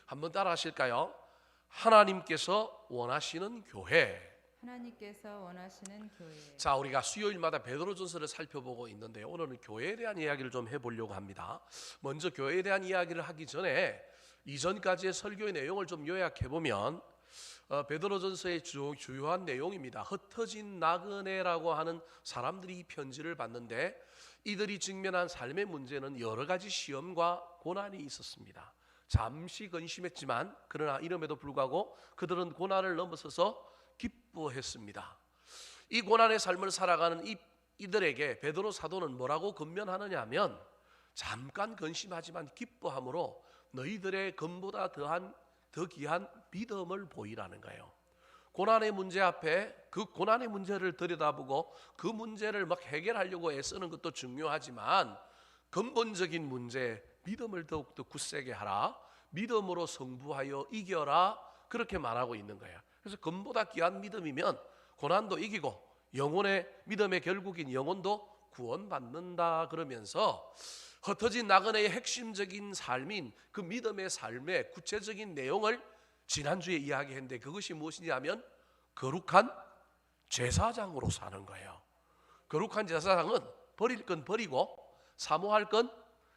한번 따라 하실까요? 하나님께서 원하시는 교회. 하나님께서 원하시는 교회. 자, 우리가 수요일마다 베드로전서를 살펴보고 있는데요, 오늘은 교회에 대한 이야기를 좀 해보려고 합니다. 먼저 교회에 대한 이야기를 하기 전에 이전까지의 설교의 내용을 좀 요약해보면 베드로전서의 주요한 내용입니다. 흩어진 나그네라고 하는 사람들이 이 편지를 받는데 이들이 직면한 삶의 문제는 여러 가지 시험과 고난이 있었습니다. 잠시 근심했지만 그러나 이름에도 불구하고 그들은 고난을 넘어서서 기뻐했습니다. 이 고난의 삶을 살아가는 이들에게 베드로 사도는 뭐라고 권면하느냐 하면, 잠깐 근심하지만 기뻐함으로 너희들의 금보다 더 귀한 믿음을 보이라는 거예요. 고난의 문제 앞에 그 고난의 문제를 들여다보고 그 문제를 막 해결하려고 애쓰는 것도 중요하지만 근본적인 문제, 믿음을 더욱더 굳세게 하라, 믿음으로 승부하여 이겨라, 그렇게 말하고 있는 거예요. 그래서 금보다 귀한 믿음이면 고난도 이기고 영혼의 믿음의 결국인 영혼도 구원받는다, 그러면서 흩어진 나그네의 핵심적인 삶인 그 믿음의 삶의 구체적인 내용을 지난주에 이야기했는데, 그것이 무엇이냐면 거룩한 제사장으로 사는 거예요. 거룩한 제사장은 버릴 건 버리고 사모할 건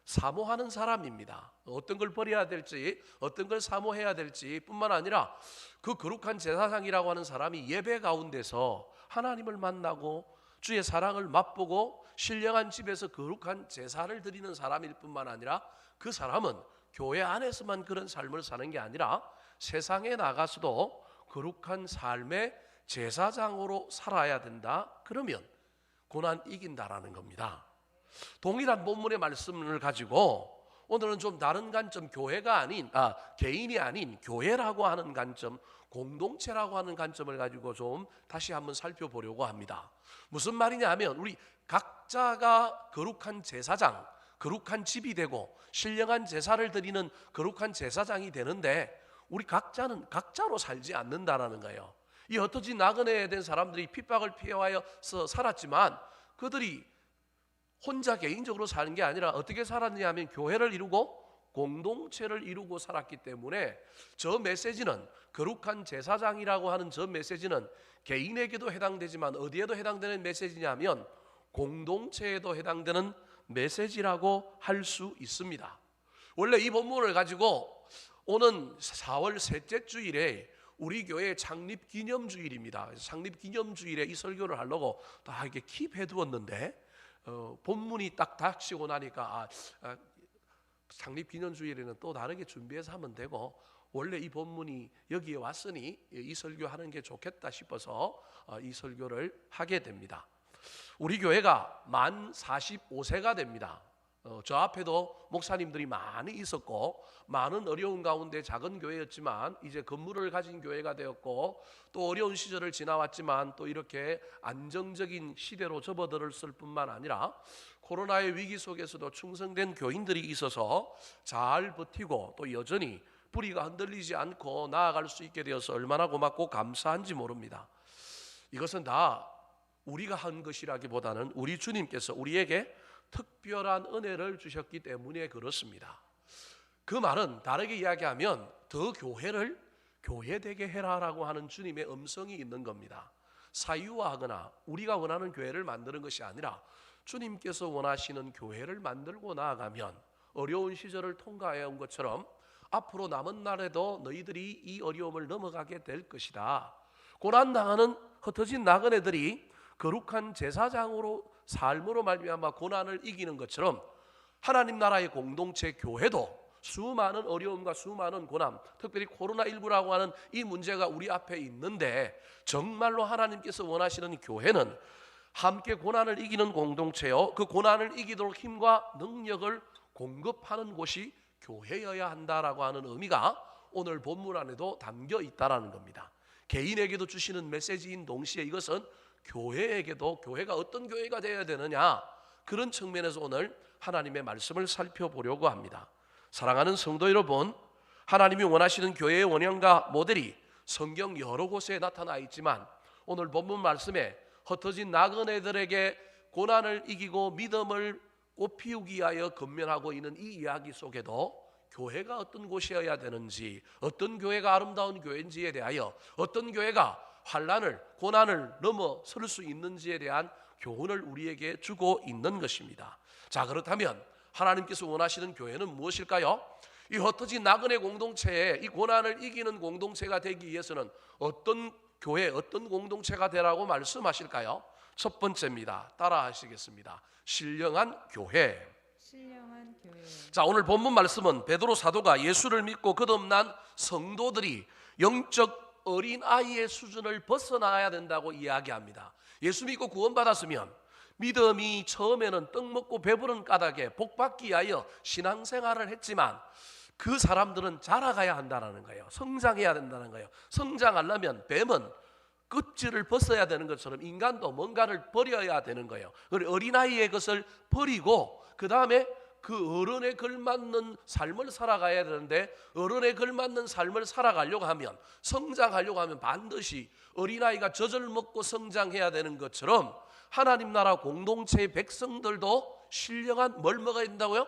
사모하는 사람입니다. 어떤 걸 버려야 될지, 어떤 걸 사모해야 될지 뿐만 아니라 그 거룩한 제사장이라고 하는 사람이 예배 가운데서 하나님을 만나고 주의 사랑을 맛보고 신령한 집에서 거룩한 제사를 드리는 사람일 뿐만 아니라 그 사람은 교회 안에서만 그런 삶을 사는 게 아니라 세상에 나가서도 거룩한 삶의 제사장으로 살아야 된다. 그러면 고난 이긴다라는 겁니다. 동일한 본문의 말씀을 가지고 오늘은 좀 다른 관점, 개인이 아닌 교회라고 하는 관점, 공동체라고 하는 관점을 가지고 좀 다시 한번 살펴보려고 합니다. 무슨 말이냐 하면, 우리 각자가 거룩한 제사장, 거룩한 집이 되고 신령한 제사를 드리는 거룩한 제사장이 되는데, 우리 각자는 각자로 살지 않는다라는 거예요. 이 흩어진 나그네에 된 사람들이 핍박을 피해와서 살았지만 그들이 혼자 개인적으로 사는 게 아니라 어떻게 살았느냐 하면 교회를 이루고 공동체를 이루고 살았기 때문에 저 메시지는, 거룩한 제사장이라고 하는 저 메시지는 개인에게도 해당되지만 어디에도 해당되는 메시지냐면 공동체에도 해당되는 메시지라고 할 수 있습니다. 원래 이 본문을 가지고 오는 4월 셋째 주일에 우리 교회 창립 기념주일입니다. 창립 기념주일에 이 설교를 하려고 다 이렇게 킵해 두었는데 본문이 딱 닥치고 나니까 창립 기념주일에는 또 다르게 준비해서 하면 되고, 원래 이 본문이 여기에 왔으니 이 설교하는 게 좋겠다 싶어서 이 설교를 하게 됩니다. 우리 교회가 만 45세가 됩니다. 저 앞에도 목사님들이 많이 있었고 많은 어려운 가운데 작은 교회였지만 이제 건물을 가진 교회가 되었고, 또 어려운 시절을 지나왔지만 또 이렇게 안정적인 시대로 접어들었을 뿐만 아니라 코로나의 위기 속에서도 충성된 교인들이 있어서 잘 버티고 또 여전히 뿌리가 흔들리지 않고 나아갈 수 있게 되어서 얼마나 고맙고 감사한지 모릅니다. 이것은 다 우리가 한 것이라기보다는 우리 주님께서 우리에게 특별한 은혜를 주셨기 때문에 그렇습니다. 그 말은 다르게 이야기하면 더 교회를 교회되게 해라라고 하는 주님의 음성이 있는 겁니다. 사유화하거나 우리가 원하는 교회를 만드는 것이 아니라 주님께서 원하시는 교회를 만들고 나아가면 어려운 시절을 통과해 온 것처럼 앞으로 남은 날에도 너희들이 이 어려움을 넘어가게 될 것이다. 고난당하는 흩어진 나그네들이 거룩한 제사장으로 삶으로 말미암아 고난을 이기는 것처럼 하나님 나라의 공동체 교회도 수많은 어려움과 수많은 고난, 특별히 코로나19라고 하는 이 문제가 우리 앞에 있는데, 정말로 하나님께서 원하시는 교회는 함께 고난을 이기는 공동체요, 그 고난을 이기도록 힘과 능력을 공급하는 곳이 교회여야 한다라고 하는 의미가 오늘 본문 안에도 담겨 있다라는 겁니다. 개인에게도 주시는 메시지인 동시에 이것은 교회에게도, 교회가 어떤 교회가 되어야 되느냐, 그런 측면에서 오늘 하나님의 말씀을 살펴보려고 합니다. 사랑하는 성도 여러분, 하나님이 원하시는 교회의 원형과 모델이 성경 여러 곳에 나타나 있지만 오늘 본문 말씀에 흩어진 나그네들에게 고난을 이기고 믿음을 꽃피우기 위하여 건면하고 있는 이 이야기 속에도 교회가 어떤 곳이어야 되는지, 어떤 교회가 아름다운 교회인지에 대하여, 어떤 교회가 환난을, 고난을 넘어설 수 있는지에 대한 교훈을 우리에게 주고 있는 것입니다. 자, 그렇다면 하나님께서 원하시는 교회는 무엇일까요? 이 흩어진 나그네 공동체에 이 고난을 이기는 공동체가 되기 위해서는 어떤 교회, 어떤 공동체가 되라고 말씀하실까요? 첫 번째입니다. 따라 하시겠습니다. 신령한 교회. 신령한 교회. 자, 오늘 본문 말씀은 베드로 사도가 예수를 믿고 거듭난 성도들이 영적 어린아이의 수준을 벗어나야 된다고 이야기합니다. 예수 믿고 구원받았으면 믿음이 처음에는 떡 먹고 배부른 까닭에 복받기 위하여 신앙생활을 했지만 그 사람들은 자라가야 한다는 거예요. 성장해야 된다는 거예요. 성장하려면 뱀은 껍질을 벗어야 되는 것처럼 인간도 뭔가를 버려야 되는 거예요. 어린아이의 것을 버리고 그 다음에 그 어른에 걸맞는 삶을 살아가야 되는데, 어른에 걸맞는 삶을 살아가려고 하면, 성장하려고 하면 반드시 어린아이가 젖을 먹고 성장해야 되는 것처럼 하나님 나라 공동체의 백성들도 신령한 뭘 먹어야 된다고요?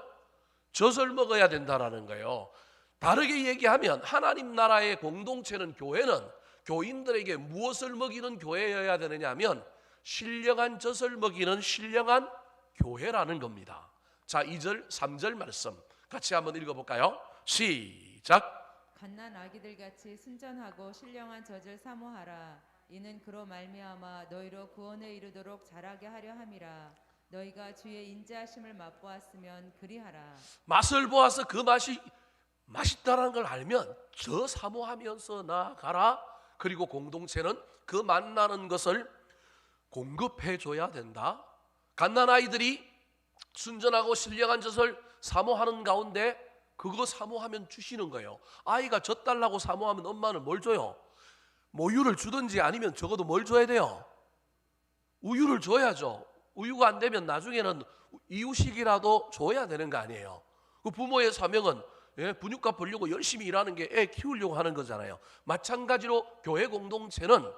젖을 먹어야 된다라는 거예요. 다르게 얘기하면 하나님 나라의 공동체는, 교회는 교인들에게 무엇을 먹이는 교회여야 되느냐 하면 신령한 젖을 먹이는 신령한 교회라는 겁니다. 자, 2절 3절 말씀 같이 한번 읽어볼까요? 시작. 갓난 아기들 같이 순전하고 신령한 젖을 사모하라. 이는 그로 말미암아 너희로 구원에 이르도록 자라게 하려 함이라. 너희가 주의 인자하심을 맛보았으면 그리하라. 맛을 보아서 그 맛이 맛있다는 걸 알면 저 사모하면서 나아가라. 그리고 공동체는 그 만나는 것을 공급해 줘야 된다. 갓난 아이들이 순전하고 신령한 젖을 사모하는 가운데 그거 사모하면 주시는 거예요. 아이가 젖 달라고 사모하면 엄마는 뭘 줘요? 모유를 주든지 아니면 적어도 뭘 줘야 돼요? 우유를 줘야죠. 우유가 안 되면 나중에는 이유식이라도 줘야 되는 거 아니에요. 그 부모의 사명은 분유값 벌려고 열심히 일하는 게 애 키우려고 하는 거잖아요. 마찬가지로 교회 공동체는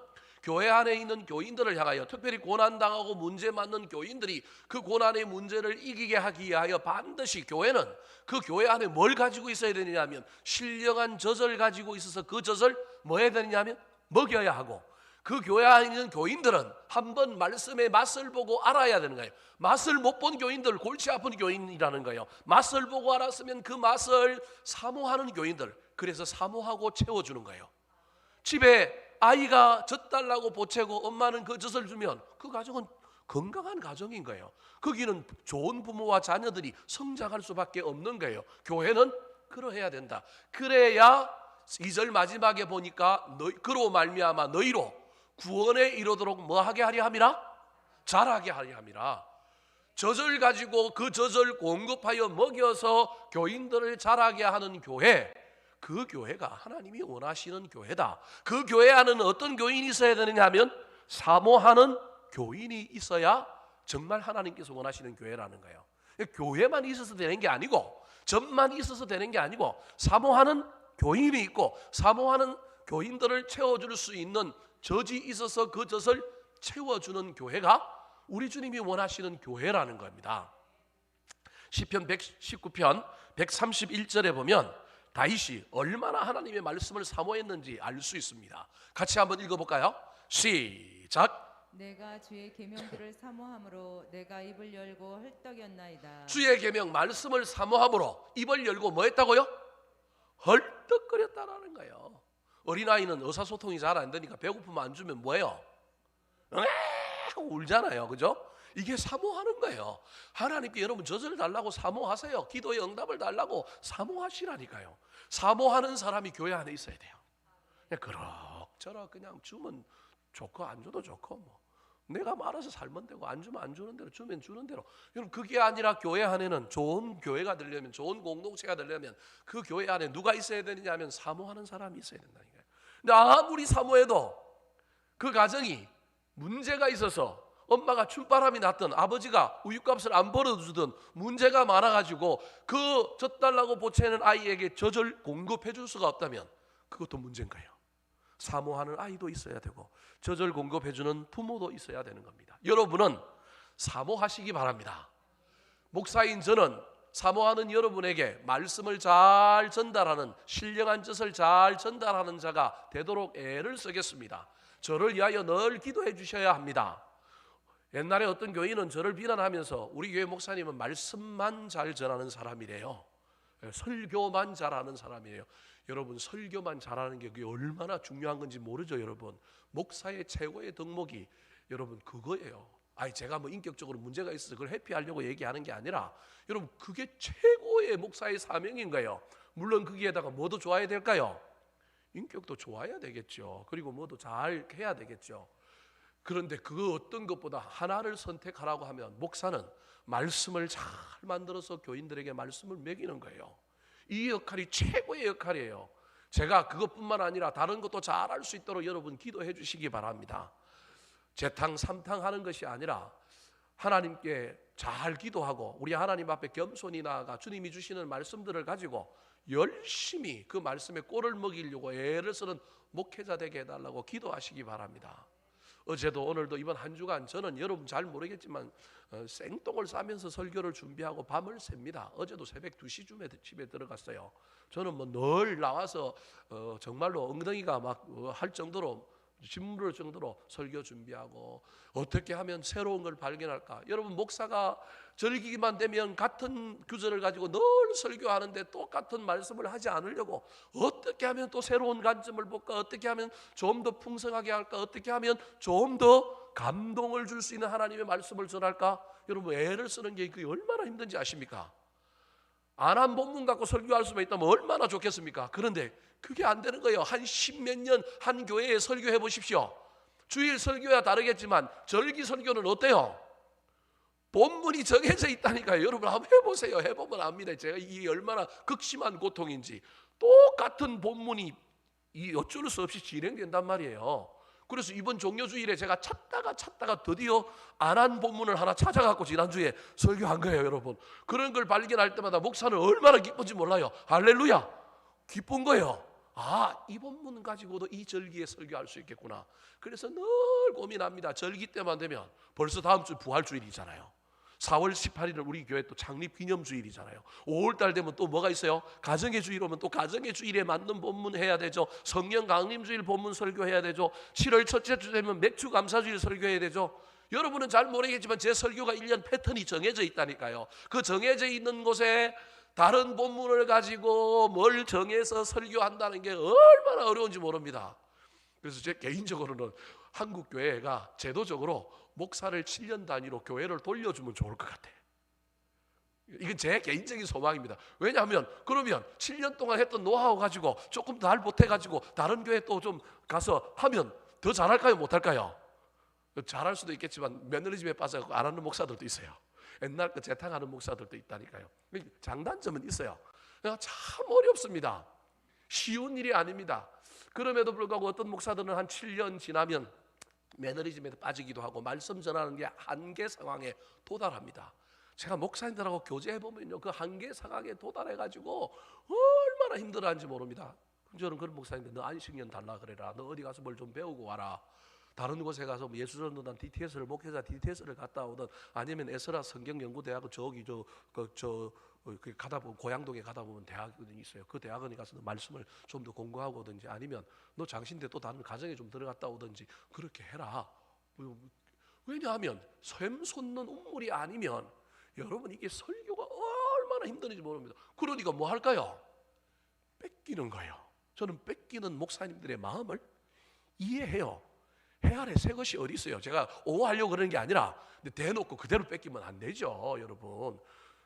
교회 안에 있는 교인들을 향하여, 특별히 고난당하고 문제 맞는 교인들이 그 고난의 문제를 이기게 하기 위하여 반드시 교회는 그 교회 안에 뭘 가지고 있어야 되느냐 하면 신령한 젖을 가지고 있어서 그 젖을 뭐 해야 되느냐 하면 먹여야 하고, 그 교회 안에 있는 교인들은 한번 말씀의 맛을 보고 알아야 되는 거예요. 맛을 못 본 교인들 골치 아픈 교인이라는 거예요. 맛을 보고 알았으면 그 맛을 사모하는 교인들, 그래서 사모하고 채워주는 거예요. 집에 아이가 젖 달라고 보채고 엄마는 그 젖을 주면 그 가정은 건강한 가정인 거예요. 거기는 좋은 부모와 자녀들이 성장할 수밖에 없는 거예요. 교회는 그러해야 된다. 그래야 2절 마지막에 보니까 그로 말미암아 너희로 구원에 이르도록 뭐하게 하려 함이라? 자라게 하려 함이라. 젖을 가지고 그 젖을 공급하여 먹여서 교인들을 자라게 하는 교회, 그 교회가 하나님이 원하시는 교회다. 그 교회 안에는 어떤 교인이 있어야 되느냐 하면 사모하는 교인이 있어야 정말 하나님께서 원하시는 교회라는 거예요. 교회만 있어서 되는 게 아니고, 젖만 있어서 되는 게 아니고, 사모하는 교인이 있고 사모하는 교인들을 채워줄 수 있는 젖이 있어서 그 젖을 채워주는 교회가 우리 주님이 원하시는 교회라는 겁니다. 시편 119편 131절에 보면 다윗이 얼마나 하나님의 말씀을 사모했는지 알 수 있습니다. 같이 한번 읽어볼까요? 시작. 내가 주의 계명들을 사모함으로 내가 입을 열고 헐떡였나이다. 주의 계명 말씀을 사모함으로 입을 열고 뭐 했다고요? 헐떡거렸다라는 거예요. 어린아이는 의사소통이 잘 안 되니까 배고프면 안 주면 뭐예요? 울잖아요. 그죠? 이게 사모하는 거예요. 하나님께 여러분 젖을 달라고 사모하세요. 기도의 응답을 달라고 사모하시라니까요. 사모하는 사람이 교회 안에 있어야 돼요. 그냥 그럭저럭 그냥 주면 좋고 안 줘도 좋고 뭐 내가 말아서 살면 되고 안 주면 안 주는 대로, 주면 주는 대로. 여러분 그게 아니라 교회 안에는 좋은 교회가 되려면, 좋은 공동체가 되려면 그 교회 안에 누가 있어야 되느냐 하면 사모하는 사람이 있어야 된다니까요. 근데 아무리 사모해도 그 가정이 문제가 있어서 엄마가 춤바람이 났든 아버지가 우유값을 안 벌어주든 문제가 많아가지고 그 젖 달라고 보채는 아이에게 젖을 공급해 줄 수가 없다면 그것도 문제인 거예요. 사모하는 아이도 있어야 되고 젖을 공급해 주는 부모도 있어야 되는 겁니다. 여러분은 사모하시기 바랍니다. 목사인 저는 사모하는 여러분에게 말씀을 잘 전달하는, 신령한 뜻을 잘 전달하는 자가 되도록 애를 쓰겠습니다. 저를 위하여 늘 기도해 주셔야 합니다. 옛날에 어떤 교인은 저를 비난하면서 우리 교회 목사님은 말씀만 잘 전하는 사람이래요. 설교만 잘하는 사람이에요. 여러분, 설교만 잘하는 게 그게 얼마나 중요한 건지 모르죠. 여러분, 목사의 최고의 덕목이 여러분 그거예요. 제가 뭐 인격적으로 문제가 있어서 그걸 회피하려고 얘기하는 게 아니라 여러분, 그게 최고의 목사의 사명인 거예요. 물론 거기에다가 뭐도 좋아야 될까요? 인격도 좋아야 되겠죠. 그리고 뭐도 잘 해야 되겠죠. 그런데 그 어떤 것보다 하나를 선택하라고 하면 목사는 말씀을 잘 만들어서 교인들에게 말씀을 먹이는 거예요. 이 역할이 최고의 역할이에요. 제가 그것뿐만 아니라 다른 것도 잘할 수 있도록 여러분 기도해 주시기 바랍니다. 재탕 삼탕 하는 것이 아니라 하나님께 잘 기도하고 우리 하나님 앞에 겸손히 나아가 주님이 주시는 말씀들을 가지고 열심히 그 말씀에 꼴을 먹이려고 애를 쓰는 목회자 되게 해달라고 기도하시기 바랍니다. 어제도 오늘도 이번 한 주간 저는 여러분 잘 모르겠지만 생똥을 싸면서 설교를 준비하고 밤을 샙니다. 어제도 새벽 2시쯤에 집에 들어갔어요. 저는 뭐 늘 나와서 정말로 엉덩이가 막 할 정도로, 짓무를 정도로 설교 준비하고 어떻게 하면 새로운 걸 발견할까. 여러분, 목사가 절기기만 되면 같은 구절을 가지고 늘 설교하는데 똑같은 말씀을 하지 않으려고 어떻게 하면 또 새로운 관점을 볼까, 어떻게 하면 좀 더 풍성하게 할까, 어떻게 하면 좀 더 감동을 줄 수 있는 하나님의 말씀을 전할까. 여러분, 애를 쓰는 게 그게 얼마나 힘든지 아십니까? 안 한 본문 갖고 설교할 수만 있다면 얼마나 좋겠습니까? 그런데 그게 안 되는 거예요. 한 10몇 년 한 교회에 설교해 보십시오. 주일 설교야 다르겠지만 절기 설교는 어때요? 본문이 정해져 있다니까요. 여러분 한번 해보세요. 해보면 압니다. 제가 이게 얼마나 극심한 고통인지. 똑같은 본문이 어쩔 수 없이 진행된단 말이에요. 그래서 이번 종료주일에 제가 찾다가 드디어 안 한 본문을 하나 찾아갖고 지난주에 설교한 거예요. 여러분, 그런 걸 발견할 때마다 목사는 얼마나 기쁜지 몰라요. 할렐루야, 기쁜 거예요. 이 본문 가지고도 이 절기에 설교할 수 있겠구나. 그래서 늘 고민합니다. 절기 때만 되면 벌써 다음 주 부활주일이잖아요. 4월 18일은 우리 교회 또 창립기념주일이잖아요. 5월달 되면 또 뭐가 있어요? 가정의 주일 오면 또 가정의 주일에 맞는 본문 해야 되죠. 성령 강림주일 본문 설교해야 되죠. 7월 첫째 주 되면 맥주 감사주일 설교해야 되죠. 여러분은 잘 모르겠지만 제 설교가 1년 패턴이 정해져 있다니까요. 그 정해져 있는 곳에 다른 본문을 가지고 뭘 정해서 설교한다는 게 얼마나 어려운지 모릅니다. 그래서 제 개인적으로는 한국 교회가 제도적으로 목사를 7년 단위로 교회를 돌려주면 좋을 것 같아요. 이건 제 개인적인 소망입니다. 왜냐하면 그러면 7년 동안 했던 노하우 가지고 조금 더 잘 못해가지고 다른 교회 또 좀 가서 하면 더 잘할까요, 못할까요? 잘할 수도 있겠지만 매너리즘에 빠져서 안 하는 목사들도 있어요. 옛날 그 재탕하는 목사들도 있다니까요. 장단점은 있어요. 참 어렵습니다. 쉬운 일이 아닙니다. 그럼에도 불구하고 어떤 목사들은 한 7년 지나면 매너리즘에 빠지기도 하고 말씀 전하는 게 한계 상황에 도달합니다. 제가 목사님들하고 교제해보면요, 그 한계 상황에 도달해가지고 얼마나 힘들어하는지 모릅니다. 저는 그런 목사님들, 너 안식년 달라 그래라, 너 어디 가서 뭘 좀 배우고 와라, 다른 곳에 가서 예수전도단 DTS를 목회자 DTS를 갔다 오든 아니면 에스라 성경연구대학은 저기 가다 보면 고양동에 가다 보면 대학원이 있어요. 그 대학원에 가서 말씀을 좀 더 공부하고 오든지 아니면 너 장신대 또 다른 가정에 좀 들어갔다 오든지 그렇게 해라. 왜냐하면 샘솟는 운물이 아니면 여러분 이게 설교가 얼마나 힘든지 모릅니다. 그러니까 뭐 할까요? 뺏기는 거예요. 저는 뺏기는 목사님들의 마음을 이해해요. 해 아래 새 것이 어디 있어요? 제가 오하려고 그러는 게 아니라 근데 대놓고 그대로 뺏기면 안 되죠. 여러분,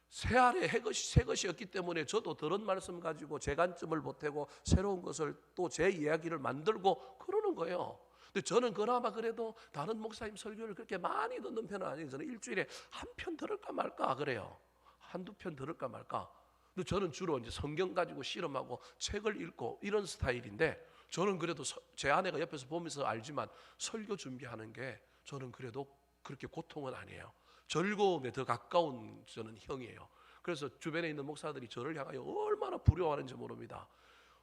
새 아래 새 것이었기 때문에 저도 들은 말씀 가지고 제 관점을 보태고 새로운 것을 또 제 이야기를 만들고 그러는 거예요. 근데 저는 그나마 그래도 다른 목사님 설교를 그렇게 많이 듣는 편은 아니에요. 저는 일주일에 한 편 들을까 말까 그래요. 한두 편 들을까 말까. 근데 저는 주로 이제 성경 가지고 실험하고 책을 읽고 이런 스타일인데 저는 그래도 제 아내가 옆에서 보면서 알지만 설교 준비하는 게 저는 그래도 그렇게 고통은 아니에요. 즐거움에 더 가까운 저는 형이에요. 그래서 주변에 있는 목사들이 저를 향하여 얼마나 부러워하는지 모릅니다.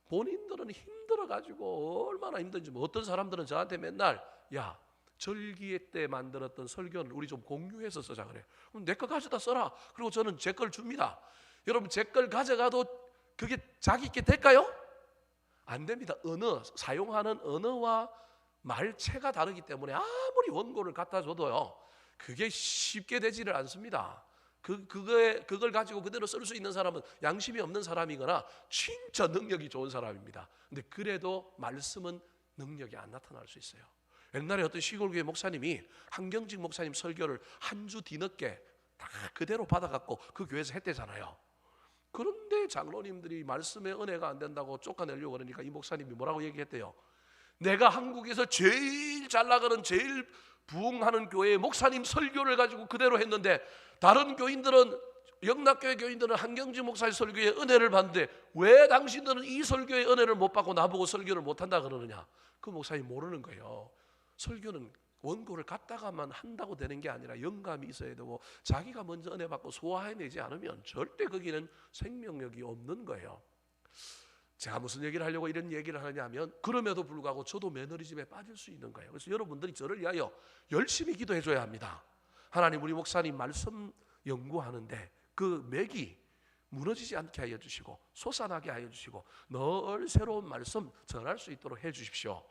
본인들은 힘들어가지고 얼마나 힘든지. 어떤 사람들은 저한테 맨날 야, 절기에 때 만들었던 설교는 우리 좀 공유해서 쓰자 그래. 그럼 내 거 가져다 써라. 그리고 저는 제 걸 줍니다. 여러분 제 걸 가져가도 그게 자기께 될까요? 안 됩니다. 사용하는 언어와 말체가 다르기 때문에 아무리 원고를 갖다 줘도요, 그게 쉽게 되지를 않습니다. 그걸 가지고 그대로 쓸 수 있는 사람은 양심이 없는 사람이거나 진짜 능력이 좋은 사람입니다. 근데 그래도 말씀은 능력이 안 나타날 수 있어요. 옛날에 어떤 시골교회 목사님이 한경직 목사님 설교를 한 주 뒤늦게 다 그대로 받아갖고 그 교회에서 했대잖아요. 그런데 장로님들이 말씀의 은혜가 안 된다고 쫓아내려고 그러니까 이 목사님이 뭐라고 얘기했대요? 내가 한국에서 제일 잘 나가는 제일 부흥하는 교회의 목사님 설교를 가지고 그대로 했는데 다른 교인들은, 영락교회 교인들은 한경직 목사의 설교에 은혜를 받는데 왜 당신들은 이 설교의 은혜를 못 받고 나보고 설교를 못한다 그러느냐? 그 목사님 모르는 거예요. 설교는 원고를 갖다가만 한다고 되는 게 아니라 영감이 있어야 되고 자기가 먼저 은혜 받고 소화해내지 않으면 절대 거기는 생명력이 없는 거예요. 제가 무슨 얘기를 하려고 이런 얘기를 하냐면, 그럼에도 불구하고 저도 매너리즘에 빠질 수 있는 거예요. 그래서 여러분들이 저를 위하여 열심히 기도해 줘야 합니다. 하나님, 우리 목사님 말씀 연구하는데 그 맥이 무너지지 않게 하여 주시고 솟아나게 하여 주시고 늘 새로운 말씀 전할 수 있도록 해 주십시오.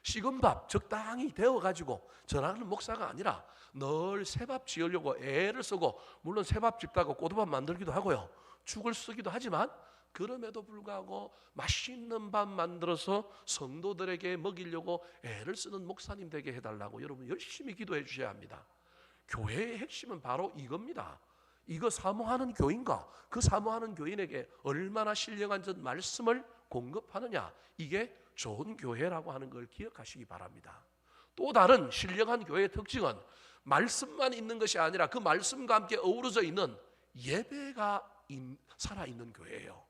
식은 밥 적당히 데워가지고 전하는 목사가 아니라 늘 새밥 지으려고 애를 쓰고, 물론 새밥 집다가 꼬두밥 만들기도 하고요, 죽을 쓰기도 하지만 그럼에도 불구하고 맛있는 밥 만들어서 성도들에게 먹이려고 애를 쓰는 목사님 되게 해달라고 여러분 열심히 기도해 주셔야 합니다. 교회의 핵심은 바로 이겁니다. 이거 사모하는 교인과 그 사모하는 교인에게 얼마나 신령한 전 말씀을 공급하느냐, 이게 좋은 교회라고 하는 걸 기억하시기 바랍니다. 또 다른 신령한 교회의 특징은 말씀만 있는 것이 아니라 그 말씀과 함께 어우러져 있는 예배가 살아있는 교회예요.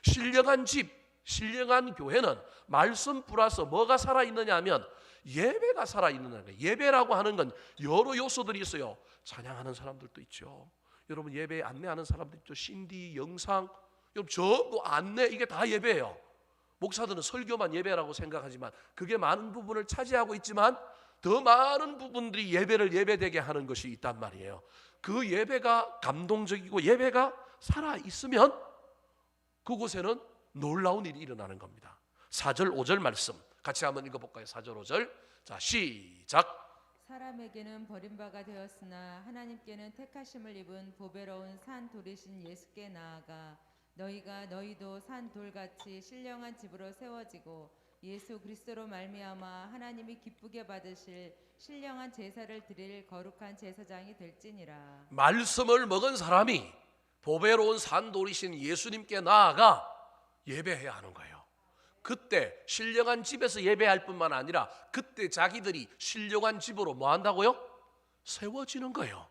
신령한 집, 신령한 교회는 말씀 플러스 뭐가 살아있느냐 하면 예배가 살아있는 거예요. 예배라고 하는 건 여러 요소들이 있어요. 찬양하는 사람들도 있죠. 여러분 예배 안내하는 사람들 있죠. 신디, 영상, 여러분 전부 안내, 이게 다 예배예요. 목사들은 설교만 예배라고 생각하지만 그게 많은 부분을 차지하고 있지만 더 많은 부분들이 예배를 예배되게 하는 것이 있단 말이에요. 그 예배가 감동적이고 예배가 살아있으면 그곳에는 놀라운 일이 일어나는 겁니다. 4절 5절 말씀 같이 한번 읽어볼까요? 4절 5절. 자, 시작. 사람에게는 버림바가 되었으나 하나님께는 택하심을 입은 보배로운 산 돌이신 예수께 나아가 너희도 산 돌같이 신령한 집으로 세워지고 예수 그리스도로 말미암아 하나님이 기쁘게 받으실 신령한 제사를 드릴 거룩한 제사장이 될지니라. 말씀을 먹은 사람이 보배로운 산 돌이신 예수님께 나아가 예배해야 하는 거예요. 그때 신령한 집에서 예배할 뿐만 아니라 그때 자기들이 신령한 집으로 뭐 한다고요? 세워지는 거예요.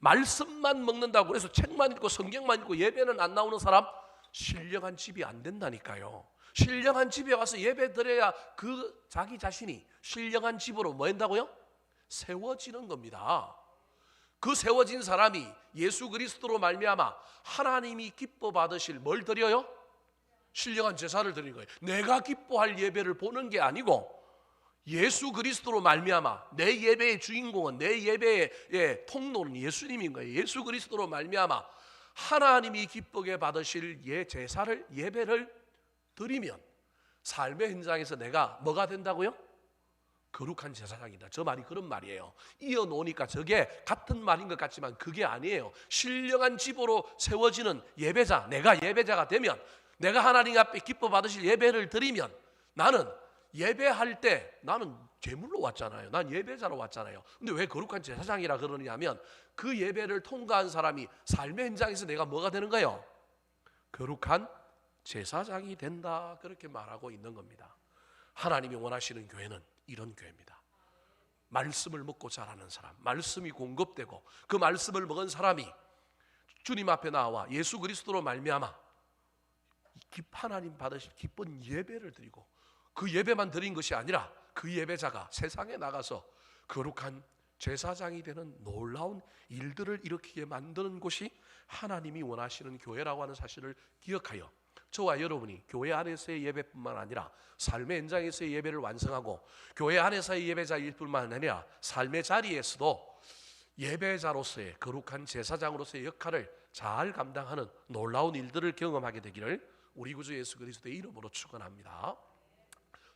말씀만 먹는다고 그래서 책만 읽고 성경만 읽고 예배는 안 나오는 사람, 신령한 집이 안 된다니까요. 신령한 집에 와서 예배 드려야 그 자기 자신이 신령한 집으로 뭐 한다고요? 세워지는 겁니다. 그 세워진 사람이 예수 그리스도로 말미암아 하나님이 기뻐 받으실 뭘 드려요? 신령한 제사를 드리는 거예요. 내가 기뻐할 예배를 보는 게 아니고 예수 그리스도로 말미암아 내 예배의 주인공은, 내 예배의 통로는 예수님인 거예요. 예수 그리스도로 말미암아 하나님이 기쁘게 받으실 제사를, 예배를 드리면 삶의 현장에서 내가 뭐가 된다고요? 거룩한 제사장이다. 저 말이 그런 말이에요. 이어놓으니까 저게 같은 말인 것 같지만 그게 아니에요. 신령한 집으로 세워지는 예배자, 내가 예배자가 되면, 내가 하나님 앞에 기뻐 받으실 예배를 드리면, 나는 예배할 때 나는 제물로 왔잖아요. 난 예배자로 왔잖아요. 근데 왜 거룩한 제사장이라 그러냐면 그 예배를 통과한 사람이 삶의 현장에서 내가 뭐가 되는 거예요? 거룩한 제사장이 된다. 그렇게 말하고 있는 겁니다. 하나님이 원하시는 교회는 이런 교회입니다. 말씀을 먹고 자라는 사람, 말씀이 공급되고 그 말씀을 먹은 사람이 주님 앞에 나와 예수 그리스도로 말미암아 하나님 받으실 기쁜 예배를 드리고, 그 예배만 드린 것이 아니라 그 예배자가 세상에 나가서 거룩한 제사장이 되는 놀라운 일들을 일으키게 만드는 곳이 하나님이 원하시는 교회라고 하는 사실을 기억하여 저와 여러분이 교회 안에서의 예배뿐만 아니라 삶의 현장에서의 예배를 완성하고 교회 안에서의 예배자일 뿐만 아니라 삶의 자리에서도 예배자로서의 거룩한 제사장으로서의 역할을 잘 감당하는 놀라운 일들을 경험하게 되기를 우리 구주 예수 그리스도의 이름으로 축원합니다.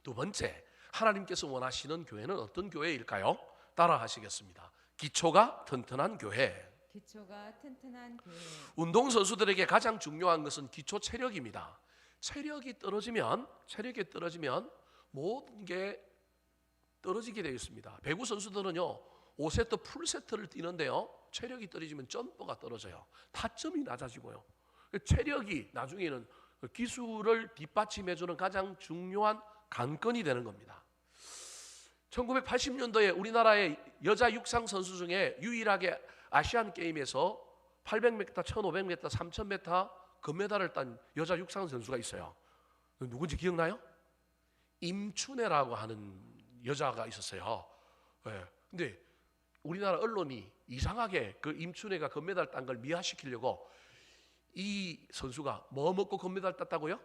두 번째, 하나님께서 원하시는 교회는 어떤 교회일까요? 따라 하시겠습니다. 기초가 튼튼한 교회. 기초가 튼튼한 교회. 운동선수들에게 가장 중요한 것은 기초 체력입니다. 체력이 떨어지면 모든 게 떨어지게 되어 있습니다. 배구 선수들은요 5세트 풀세트를 뛰는데요 체력이 떨어지면 점퍼가 떨어져요. 타점이 낮아지고요. 체력이 나중에는 기술을 뒷받침해주는 가장 중요한 관건이 되는 겁니다. 1980년도에 우리나라의 여자 육상 선수 중에 유일하게 아시안 게임에서 800m, 1500m, 3000m 금메달을 딴 여자 육상 선수가 있어요. 누군지 기억나요? 임춘애라고 하는 여자가 있었어요. 근데 우리나라 언론이 이상하게 그 임춘애가 금메달 딴 걸 미화시키려고 이 선수가 뭐 먹고 금메달 땄다고요?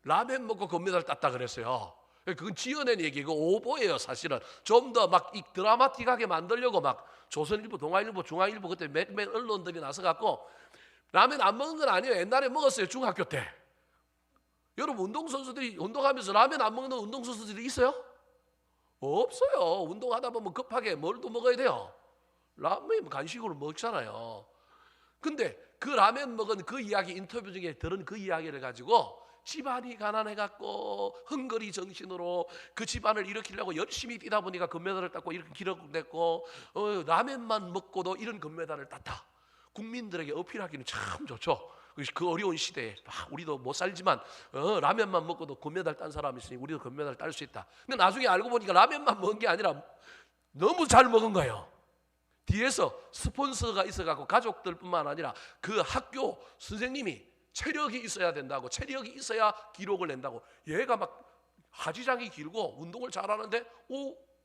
라면 먹고 금메달 땄다 그랬어요. 그건 지어낸 얘기고 오보예요. 사실은 좀 더 막 드라마틱하게 만들려고 막 조선일보, 동아일보, 중앙일보 그때 몇몇 언론들이 나서 갖고 라면 안 먹는 건 아니에요. 옛날에 먹었어요. 중학교 때. 여러분 운동선수들이 운동하면서 라면 안 먹는 운동선수들이 있어요? 없어요. 운동하다 보면 급하게 뭘 또 먹어야 돼요? 라면 간식으로 먹잖아요. 근데 그 라면 먹은 그 이야기 인터뷰 중에 들은 그 이야기를 가지고 집안이 가난해갖고 헝거리 정신으로 그 집안을 일으키려고 열심히 뛰다 보니까 금메달을 땄고 이렇게 기록됐고 라면만 먹고도 이런 금메달을 땄다. 국민들에게 어필하기는 참 좋죠. 그 어려운 시대에 우리도 못 살지만 라면만 먹고도 금메달 딴 사람이 있으니 우리도 금메달 딸 수 있다. 근데 나중에 알고 보니까 라면만 먹은 게 아니라 너무 잘 먹은 거예요. 뒤에서 스폰서가 있어갖고 가족들뿐만 아니라 그 학교 선생님이 체력이 있어야 된다고, 체력이 있어야 기록을 낸다고. 얘가 막 하지장이 길고 운동을 잘하는데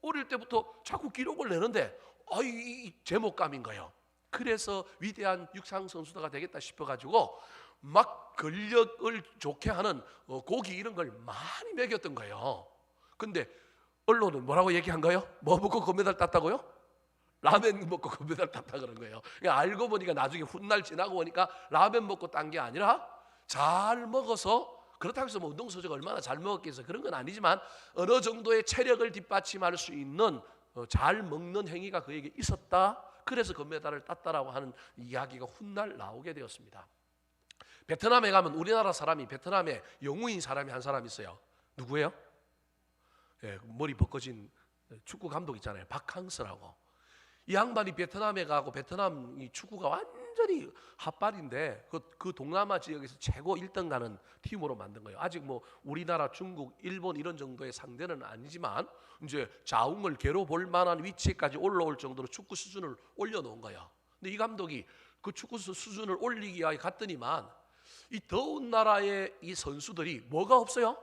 어릴 때부터 자꾸 기록을 내는데 이 제목감인 거예요. 그래서 위대한 육상 선수가 되겠다 싶어가지고 막 근력을 좋게 하는 고기 이런 걸 많이 먹였던 거예요. 근데 언론은 뭐라고 얘기한 거예요? 뭐 먹고 금메달 땄다고요? 라면 먹고 금메달 땄다 그런 거예요. 그러니까 알고 보니까 나중에 훗날 지나고 보니까 라면 먹고 딴 게 아니라 잘 먹어서, 그렇다고 해서 뭐 운동선수가 얼마나 잘 먹었겠어 그런 건 아니지만 어느 정도의 체력을 뒷받침할 수 있는 잘 먹는 행위가 그에게 있었다. 그래서 금메달을 땄다라고 하는 이야기가 훗날 나오게 되었습니다. 베트남에 가면 우리나라 사람이 베트남에 영웅인 사람이 한 사람 있어요. 누구예요? 머리 벗겨진 축구 감독 있잖아요. 박항서라고. 이 양반이 베트남에 가고 베트남 이 축구가 완전히 핫발인데 그 동남아 지역에서 최고 1등 가는 팀으로 만든 거예요. 아직 뭐 우리나라, 중국, 일본 이런 정도의 상대는 아니지만 이제 자웅을 겨뤄볼 만한 위치까지 올라올 정도로 축구 수준을 올려놓은 거예요. 근데 이 감독이 그 축구 수준을 올리기 위해 갔더니만 이 더운 나라의 이 선수들이 뭐가 없어요?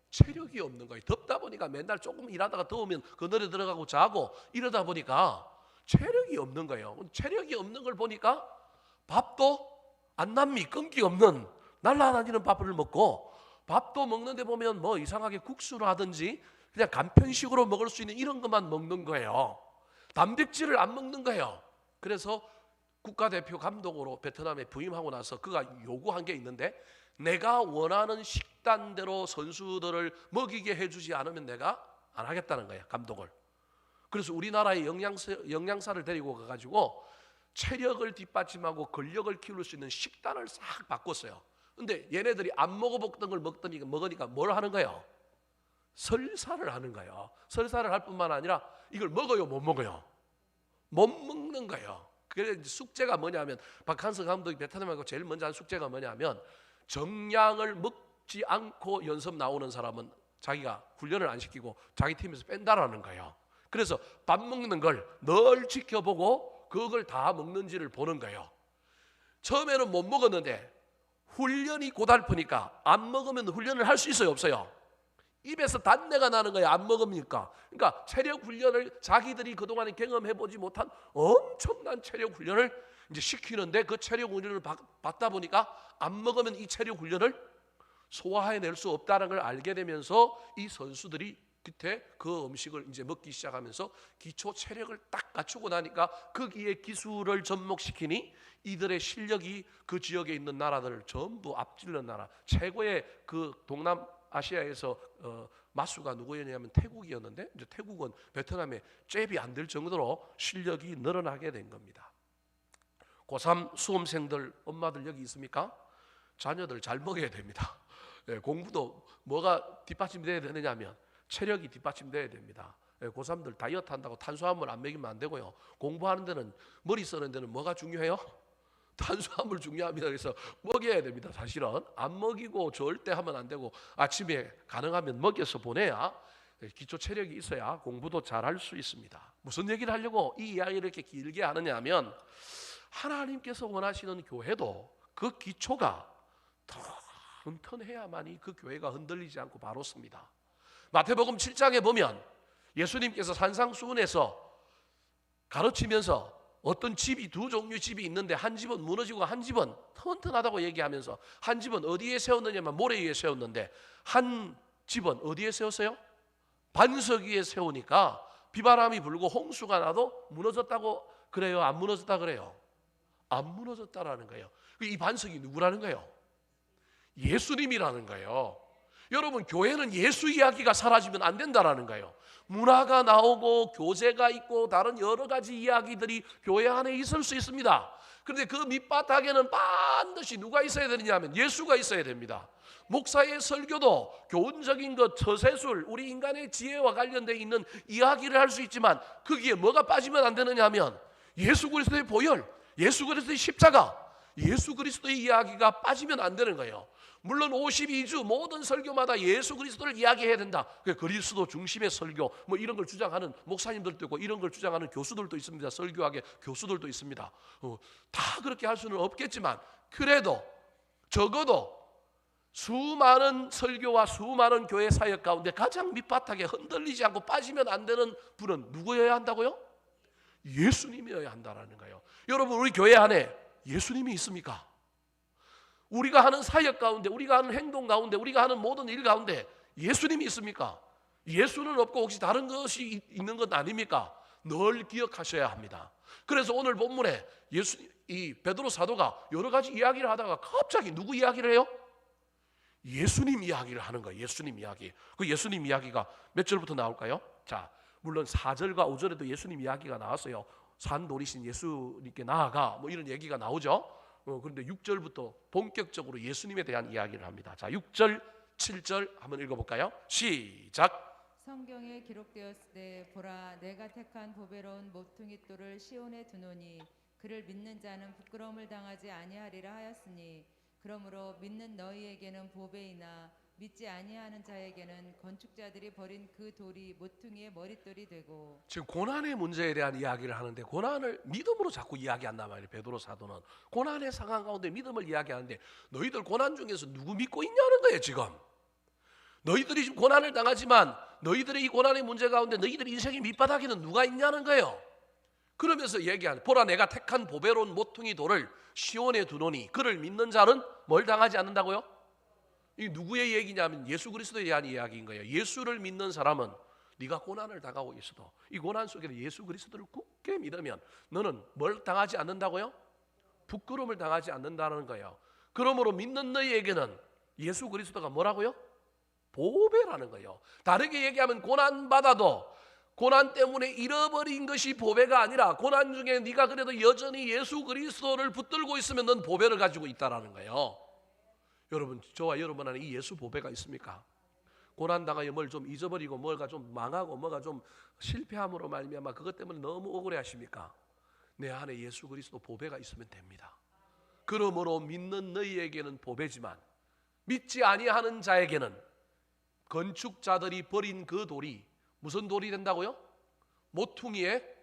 체력이 없는 거예요. 덥다 보니까 맨날 조금 일하다가 더우면 그늘에 들어가고 자고 이러다 보니까 체력이 없는 거예요. 체력이 없는 걸 보니까 밥도 안 남미 끈기 없는 날라다니는 밥을 먹고, 밥도 먹는데 보면 뭐 이상하게 국수라든지 그냥 간편식으로 먹을 수 있는 이런 것만 먹는 거예요. 단백질을 안 먹는 거예요. 그래서 국가대표 감독으로 베트남에 부임하고 나서 그가 요구한 게 있는데, 내가 원하는 식단대로 선수들을 먹이게 해주지 않으면 내가 안 하겠다는 거야, 감독을. 그래서 우리나라의 영양사를 데리고 가가지고 체력을 뒷받침하고 근력을 키울 수 있는 식단을 싹 바꿨어요. 근데 얘네들이 안 먹어봤던 걸 먹으니까 뭘 하는 거예요? 설사를 하는 거예요. 설사를 할 뿐만 아니라 이걸 먹어요, 못 먹어요? 못 먹는 거예요. 그래서 숙제가 뭐냐면, 박한서 감독이 베트남에 가고 제일 먼저 한 숙제가 뭐냐면, 정량을 먹지 않고 연습 나오는 사람은 자기가 훈련을 안 시키고 자기 팀에서 뺀다라는 거예요. 그래서 밥 먹는 걸 늘 지켜보고 그걸 다 먹는지를 보는 거예요. 처음에는 못 먹었는데 훈련이 고달프니까 안 먹으면 훈련을 할 수 있어요, 없어요? 입에서 단내가 나는 거예요, 안 먹으니까. 그러니까 체력 훈련을 자기들이 그동안에 경험해보지 못한 엄청난 체력 훈련을 이제 시키는데, 그 체력 훈련을 받다 보니까 안 먹으면 이 체력 훈련을 소화해낼 수 없다는 걸 알게 되면서 이 선수들이 끝에 그 음식을 이제 먹기 시작하면서 기초 체력을 딱 갖추고 나니까 거기에 기술을 접목시키니 이들의 실력이 그 지역에 있는 나라들을 전부 앞질른 나라, 최고의 그 동남아시아에서 마수가 누구였냐면 태국이었는데, 이제 태국은 베트남에 잽이 안 될 정도로 실력이 늘어나게 된 겁니다. 고3 수험생들 엄마들 여기 있습니까? 자녀들 잘 먹여야 됩니다. 공부도 뭐가 뒷받침돼야 되느냐면 체력이 뒷받침돼야 됩니다. 고3들 다이어트 한다고 탄수화물 안 먹이면 안 되고요. 공부하는 데는, 머리 쓰는 데는 뭐가 중요해요? 탄수화물 중요합니다. 그래서 먹여야 됩니다. 사실은 안 먹이고 절대 하면 안 되고, 아침에 가능하면 먹여서 보내야 기초 체력이 있어야 공부도 잘할 수 있습니다. 무슨 얘기를 하려고 이 이야기를 이렇게 길게 하느냐 하면, 하나님께서 원하시는 교회도 그 기초가 튼튼해야만이 그 교회가 흔들리지 않고 바로 섭니다. 마태복음 7장에 보면 예수님께서 산상수훈에서 가르치면서 어떤 집이, 두 종류 집이 있는데 한 집은 무너지고 한 집은 튼튼하다고 얘기하면서, 한 집은 어디에 세웠느냐면 모래 위에 세웠는데 한 집은 어디에 세웠어요? 반석 위에 세우니까 비바람이 불고 홍수가 나도 무너졌다고 그래요? 안 무너졌다 그래요? 안 무너졌다라는 거예요. 이 반석이 누구라는 거예요? 예수님이라는 거예요. 여러분, 교회는 예수 이야기가 사라지면 안 된다라는 거예요. 문화가 나오고 교제가 있고 다른 여러 가지 이야기들이 교회 안에 있을 수 있습니다. 그런데 그 밑바닥에는 반드시 누가 있어야 되느냐면 예수가 있어야 됩니다. 목사의 설교도 교훈적인 것, 처세술, 우리 인간의 지혜와 관련되어 있는 이야기를 할 수 있지만 거기에 뭐가 빠지면 안 되느냐 하면 예수 그리스도의 보혈, 예수 그리스도의 십자가, 예수 그리스도의 이야기가 빠지면 안 되는 거예요. 물론 52주 모든 설교마다 예수 그리스도를 이야기해야 된다. 그리스도 중심의 설교, 뭐 이런 걸 주장하는 목사님들도 있고 이런 걸 주장하는 교수들도 있습니다. 설교학의 교수들도 있습니다. 다 그렇게 할 수는 없겠지만 그래도 적어도 수많은 설교와 수많은 교회 사역 가운데 가장 밑바닥에 흔들리지 않고 빠지면 안 되는 분은 누구여야 한다고요? 예수님이어야 한다는 거예요. 여러분, 우리 교회 안에 예수님이 있습니까? 우리가 하는 사역 가운데, 우리가 하는 행동 가운데, 우리가 하는 모든 일 가운데 예수님이 있습니까? 예수는 없고 혹시 다른 것이 있는 것 아닙니까? 늘 기억하셔야 합니다. 그래서 오늘 본문에 이 베드로 사도가 여러 가지 이야기를 하다가 갑자기 누구 이야기를 해요? 예수님 이야기를 하는 거예요. 예수님 이야기. 그 예수님 이야기가 몇 절부터 나올까요? 자, 물론 4절과 5절에도 예수님 이야기가 나왔어요. 산돌이신 예수님께 나아가 뭐 이런 얘기가 나오죠. 그런데 6절부터 본격적으로 예수님에 대한 이야기를 합니다. 자, 6절, 7절 한번 읽어볼까요? 시작. 성경에 기록되었을 때 보라, 내가 택한 보배로운 모퉁이 돌을 시온에 두노니 그를 믿는 자는 부끄러움을 당하지 아니하리라 하였으니, 그러므로 믿는 너희에게는 보배이나 믿지 아니하는 자에게는 건축자들이 버린 그 돌이 모퉁이의 머릿돌이 되고. 지금 고난의 문제에 대한 이야기를 하는데 고난을 믿음으로 자꾸 이야기한단 말이에요. 베드로 사도는 고난의 상황 가운데 믿음을 이야기하는데, 너희들 고난 중에서 누구 믿고 있냐는 거예요. 지금 너희들이 지금 고난을 당하지만 너희들의 이 고난의 문제 가운데 너희들의 인생의 밑바닥에는 누가 있냐는 거예요. 그러면서 얘기하는, 보라, 내가 택한 보배로운 모퉁이 돌을 시온에 두노니 그를 믿는 자는 뭘 당하지 않는다고요? 이 누구의 얘기냐면 예수 그리스도에 대한 이야기인 거예요. 예수를 믿는 사람은 네가 고난을 당하고 있어도 이 고난 속에서 예수 그리스도를 굳게 믿으면 너는 뭘 당하지 않는다고요? 부끄러움을 당하지 않는다는 거예요. 그러므로 믿는 너희에게는 예수 그리스도가 뭐라고요? 보배라는 거예요. 다르게 얘기하면 고난받아도 고난 때문에 잃어버린 것이 보배가 아니라, 고난 중에 네가 그래도 여전히 예수 그리스도를 붙들고 있으면 넌 보배를 가지고 있다라는 거예요. 여러분, 저와 여러분 안에 이 예수 보배가 있습니까? 고난당하여 뭘 좀 잊어버리고 뭐가 좀 망하고 뭐가 좀 실패함으로 말미암아 그것 때문에 너무 억울해 하십니까? 내 안에 예수 그리스도 보배가 있으면 됩니다. 그러므로 믿는 너희에게는 보배지만 믿지 아니하는 자에게는 건축자들이 버린 그 돌이 무슨 돌이 된다고요? 모퉁이의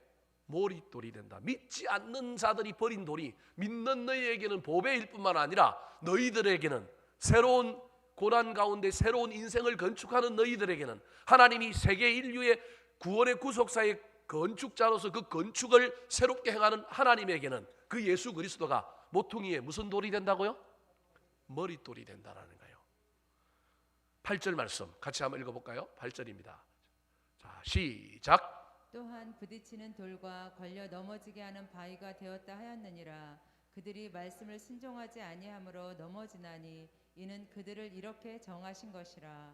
머릿돌이 된다. 믿지 않는 자들이 버린 돌이 믿는 너희에게는 보배일 뿐만 아니라 너희들에게는 새로운 고난 가운데 새로운 인생을 건축하는 너희들에게는 하나님이 세계 인류의 구원의 구속사의 건축자로서 그 건축을 새롭게 행하는 하나님에게는 그 예수 그리스도가 모퉁이의 무슨 돌이 된다고요? 머릿돌이 된다는 거예요. 8절 말씀 같이 한번 읽어볼까요? 8절입니다. 시작. 또한 부딪히는 돌과 걸려 넘어지게 하는 바위가 되었다 하였느니라. 그들이 말씀을 순종하지 아니함으로 넘어지나니 이는 그들을 이렇게 정하신 것이라.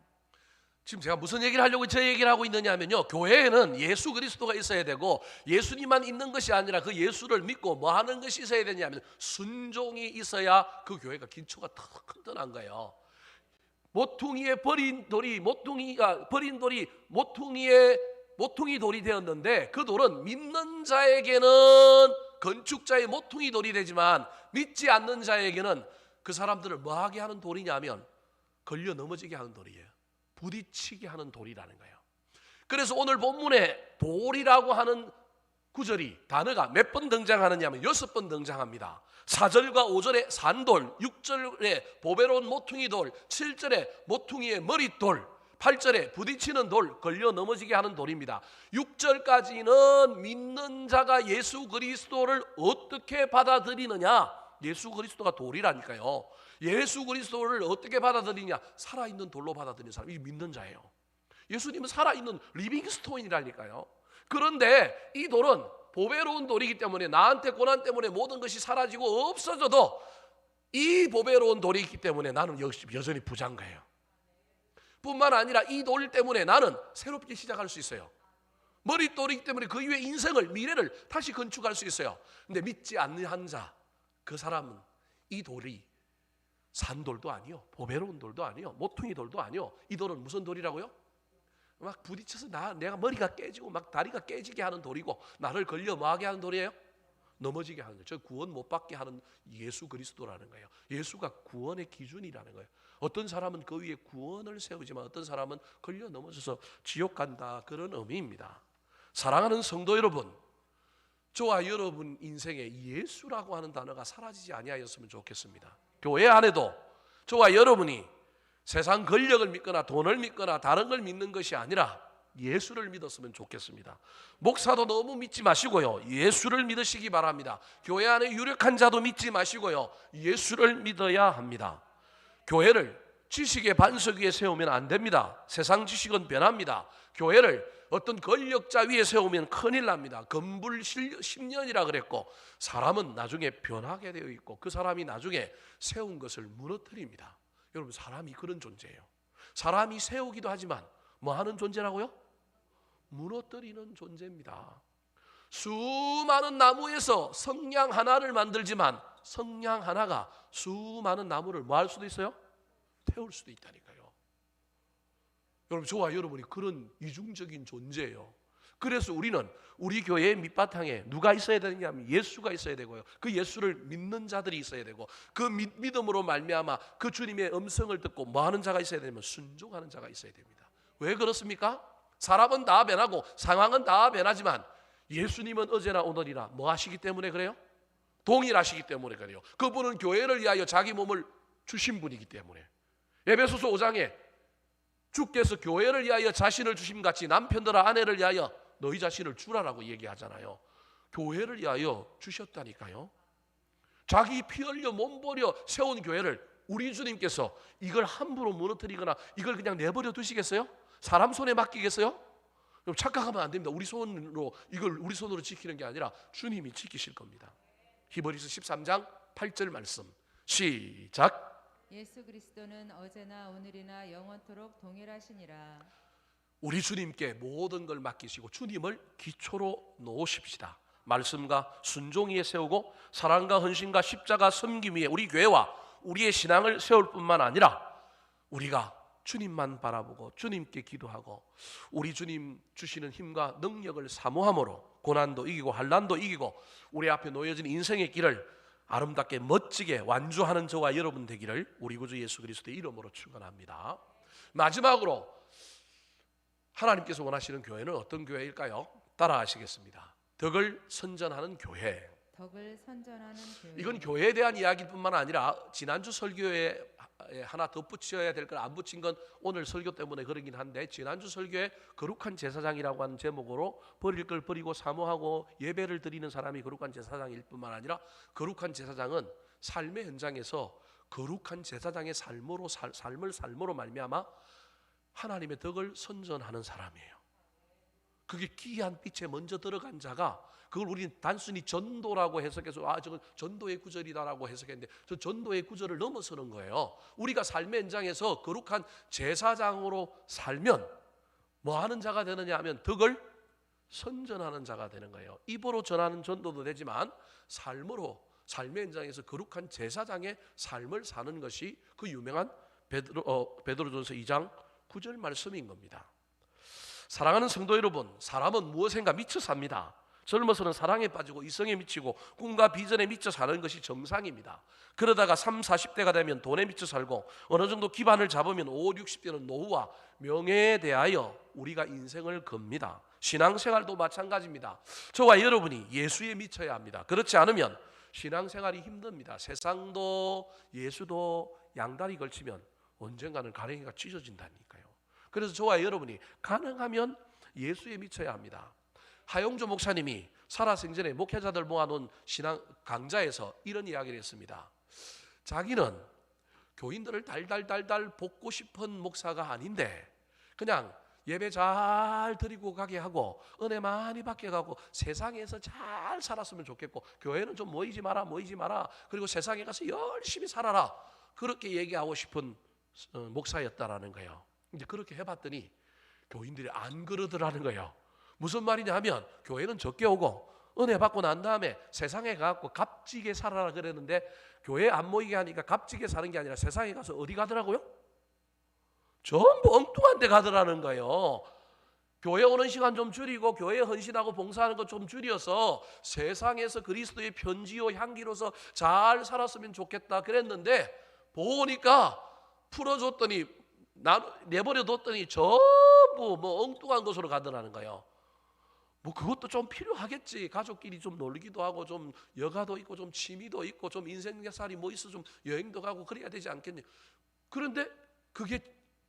지금 제가 무슨 얘기를 하려고 저 얘기를 하고 있느냐면요, 교회에는 예수 그리스도가 있어야 되고 예수님만 있는 것이 아니라 그 예수를 믿고 뭐 하는 것이 있어야 되냐면 순종이 있어야 그 교회가 기초가 탁 튼튼한 거예요. 모퉁이에 버린 돌이 모퉁이가 버린 돌이 모퉁이 돌이 되었는데 그 돌은 믿는 자에게는 건축자의 모퉁이 돌이 되지만 믿지 않는 자에게는 그 사람들을 뭐하게 하는 돌이냐면 걸려 넘어지게 하는 돌이에요. 부딪히게 하는 돌이라는 거예요. 그래서 오늘 본문에 돌이라고 하는 구절이 단어가 몇 번 등장하느냐면 6번 등장합니다. 4절과 5절에 산돌, 6절에 보배로운 모퉁이 돌, 7절에 모퉁이의 머릿돌, 8절에 부딪히는 돌, 걸려 넘어지게 하는 돌입니다. 6절까지는 믿는 자가 예수 그리스도를 어떻게 받아들이느냐, 예수 그리스도가 돌이라니까요. 예수 그리스도를 어떻게 받아들이냐, 살아있는 돌로 받아들이는 사람이 믿는 자예요. 예수님은 살아있는 리빙스톤이라니까요. 그런데 이 돌은 보배로운 돌이기 때문에 나한테 고난 때문에 모든 것이 사라지고 없어져도 이 보배로운 돌이 있기 때문에 나는 여전히 부자인가요. 뿐만 아니라 이 돌 때문에 나는 새롭게 시작할 수 있어요. 머릿돌이기 때문에 그 이후에 인생을, 미래를 다시 건축할 수 있어요. 근데 믿지 않는 한 자, 그 사람은 이 돌이 산돌도 아니요, 보배로운 돌도 아니요, 모퉁이 돌도 아니요. 이 돌은 무슨 돌이라고요? 막 부딪혀서 내가 머리가 깨지고 막 다리가 깨지게 하는 돌이고 나를 걸려 뭐하게 하는 돌이에요? 넘어지게 하는 거예요. 저 구원 못 받게 하는 예수 그리스도라는 거예요. 예수가 구원의 기준이라는 거예요. 어떤 사람은 그 위에 구원을 세우지만 어떤 사람은 걸려 넘어져서 지옥 간다, 그런 의미입니다. 사랑하는 성도 여러분, 저와 여러분 인생에 예수라고 하는 단어가 사라지지 아니하였으면 좋겠습니다. 교회 안에도 저와 여러분이 세상 권력을 믿거나 돈을 믿거나 다른 걸 믿는 것이 아니라 예수를 믿었으면 좋겠습니다. 목사도 너무 믿지 마시고요, 예수를 믿으시기 바랍니다. 교회 안에 유력한 자도 믿지 마시고요, 예수를 믿어야 합니다. 교회를 지식의 반석 위에 세우면 안 됩니다. 세상 지식은 변합니다. 교회를 어떤 권력자 위에 세우면 큰일 납니다. 건불 10년이라 그랬고 사람은 나중에 변하게 되어 있고 그 사람이 나중에 세운 것을 무너뜨립니다. 여러분, 사람이 그런 존재예요. 사람이 세우기도 하지만 뭐 하는 존재라고요? 무너뜨리는 존재입니다. 수많은 나무에서 성냥 하나를 만들지만 성냥 하나가 수많은 나무를 뭐 할 수도 있어요? 태울 수도 있다니까요. 여러분, 저와 여러분이 그런 이중적인 존재예요. 그래서 우리는 우리 교회의 밑바탕에 누가 있어야 되느냐면 예수가 있어야 되고요, 그 예수를 믿는 자들이 있어야 되고 그 믿음으로 말미암아 그 주님의 음성을 듣고 뭐 하는 자가 있어야 되면 순종하는 자가 있어야 됩니다. 왜 그렇습니까? 사람은 다 변하고 상황은 다 변하지만 예수님은 어제나 오늘이나 뭐 하시기 때문에 그래요? 동일하시기 때문에 그래요. 그분은 교회를 위하여 자기 몸을 주신 분이기 때문에. 에베소서 5장에 주께서 교회를 위하여 자신을 주심같이 남편들아 아내를 위하여 너희 자신을 주라라고 얘기하잖아요. 교회를 위하여 주셨다니까요. 자기 피 흘려 몸 버려 세운 교회를 우리 주님께서 이걸 함부로 무너뜨리거나 이걸 그냥 내버려 두시겠어요? 사람 손에 맡기겠어요? 착각하면 안 됩니다. 우리 손으로 지키는 게 아니라 주님이 지키실 겁니다. 히브리서 13장 8절 말씀 시작. 예수 그리스도는 어제나 오늘이나 영원토록 동일하시니라. 우리 주님께 모든 걸 맡기시고 주님을 기초로 놓으십시다. 말씀과 순종 위에 세우고 사랑과 헌신과 십자가 섬김 위에 우리 교회와 우리의 신앙을 세울 뿐만 아니라 우리가 주님만 바라보고 주님께 기도하고 우리 주님 주시는 힘과 능력을 사모함으로 고난도 이기고 환난도 이기고 우리 앞에 놓여진 인생의 길을 아름답게 멋지게 완주하는 저와 여러분 되기를 우리 구주 예수 그리스도의 이름으로 축원합니다. 마지막으로 하나님께서 원하시는 교회는 어떤 교회일까요? 따라하시겠습니다. 덕을 선전하는 교회. 덕을 선전하는 교회. 이건 교회에 대한 이야기일 뿐만 아니라 지난주 설교에 하나 덧붙여야 될 걸 안 붙인 건 오늘 설교 때문에 그러긴 한데 지난주 설교에 거룩한 제사장이라고 하는 제목으로 버릴 걸 버리고 사모하고 예배를 드리는 사람이 거룩한 제사장일 뿐만 아니라 거룩한 제사장은 삶의 현장에서 거룩한 제사장의 삶을 삶으로 말미암아 하나님의 덕을 선전하는 사람이에요. 그게 기이한 빛에 먼저 들어간 자가, 그걸 우리는 단순히 전도라고 해석해서 저건 전도의 구절이다라고 해석했는데, 저 전도의 구절을 넘어서는 거예요. 우리가 삶의 현장에서 거룩한 제사장으로 살면 뭐 하는 자가 되느냐 하면 덕을 선전하는 자가 되는 거예요. 입으로 전하는 전도도 되지만 삶으로, 삶의 현장에서 거룩한 제사장의 삶을 사는 것이 그 유명한 베드로전서 2장 9절 말씀인 겁니다. 사랑하는 성도 여러분, 사람은 무엇인가 미쳐 삽니다. 젊어서는 사랑에 빠지고 이성에 미치고 꿈과 비전에 미쳐 사는 것이 정상입니다. 그러다가 30, 40대가 되면 돈에 미쳐 살고 어느 정도 기반을 잡으면 50, 60대는 노후와 명예에 대하여 우리가 인생을 겁니다. 신앙생활도 마찬가지입니다. 저와 여러분이 예수에 미쳐야 합니다. 그렇지 않으면 신앙생활이 힘듭니다. 세상도 예수도 양다리 걸치면 언젠가는 가랭이가 찢어진다니까요. 그래서 저와 여러분이 가능하면 예수에 미쳐야 합니다. 하용조 목사님이 살아생전에 목회자들 모아놓은 신앙 강좌에서 이런 이야기를 했습니다. 자기는 교인들을 달달달달 볶고 싶은 목사가 아닌데 그냥 예배 잘 드리고 가게 하고 은혜 많이 받게 가고 세상에서 잘 살았으면 좋겠고 교회는 좀 모이지 마라 그리고 세상에 가서 열심히 살아라, 그렇게 얘기하고 싶은 목사였다라는 거예요. 근데 그렇게 해봤더니 교인들이 안 그러더라는 거예요. 무슨 말이냐 하면 교회는 적게 오고 은혜 받고 난 다음에 세상에 가서 값지게 살아라 그랬는데 교회 안 모이게 하니까 값지게 사는 게 아니라 세상에 가서 어디 가더라고요? 전부 엉뚱한 데 가더라는 거예요. 교회 오는 시간 좀 줄이고 교회에 헌신하고 봉사하는 것 좀 줄여서 세상에서 그리스도의 편지요 향기로서 잘 살았으면 좋겠다 그랬는데 보니까 풀어줬더니 내버려뒀더니 전부 뭐 엉뚱한 곳으로 가더라는 거예요. 뭐 그것도 좀 필요하겠지. 가족끼리 좀 놀기도 하고 좀 여가도 있고 좀 취미도 있고 좀 인생살이 뭐 있어 좀 여행도 가고 그래야 되지 않겠니? 그런데 그게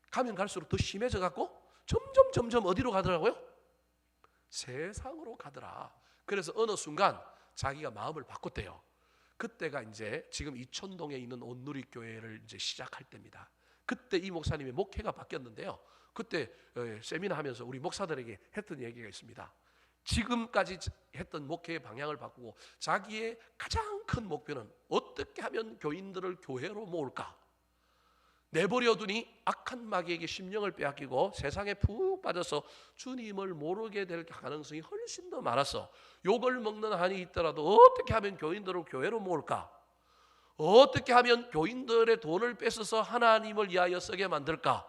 가면 갈수록 더 심해져 갖고 점점 어디로 가더라고요? 세상으로 가더라. 그래서 어느 순간 자기가 마음을 바꿨대요. 그때가 이제 지금 이촌동에 있는 온누리교회를 이제 시작할 때입니다. 그때 이 목사님의 목회가 바뀌었는데요. 그때 세미나 하면서 우리 목사들에게 했던 얘기가 있습니다. 지금까지 했던 목회의 방향을 바꾸고 자기의 가장 큰 목표는 어떻게 하면 교인들을 교회로 모을까? 내버려두니 악한 마귀에게 심령을 빼앗기고 세상에 푹 빠져서 주님을 모르게 될 가능성이 훨씬 더 많아서 욕을 먹는 한이 있더라도 어떻게 하면 교인들을 교회로 모을까? 어떻게 하면 교인들의 돈을 뺏어서 하나님을 위하여 쓰게 만들까?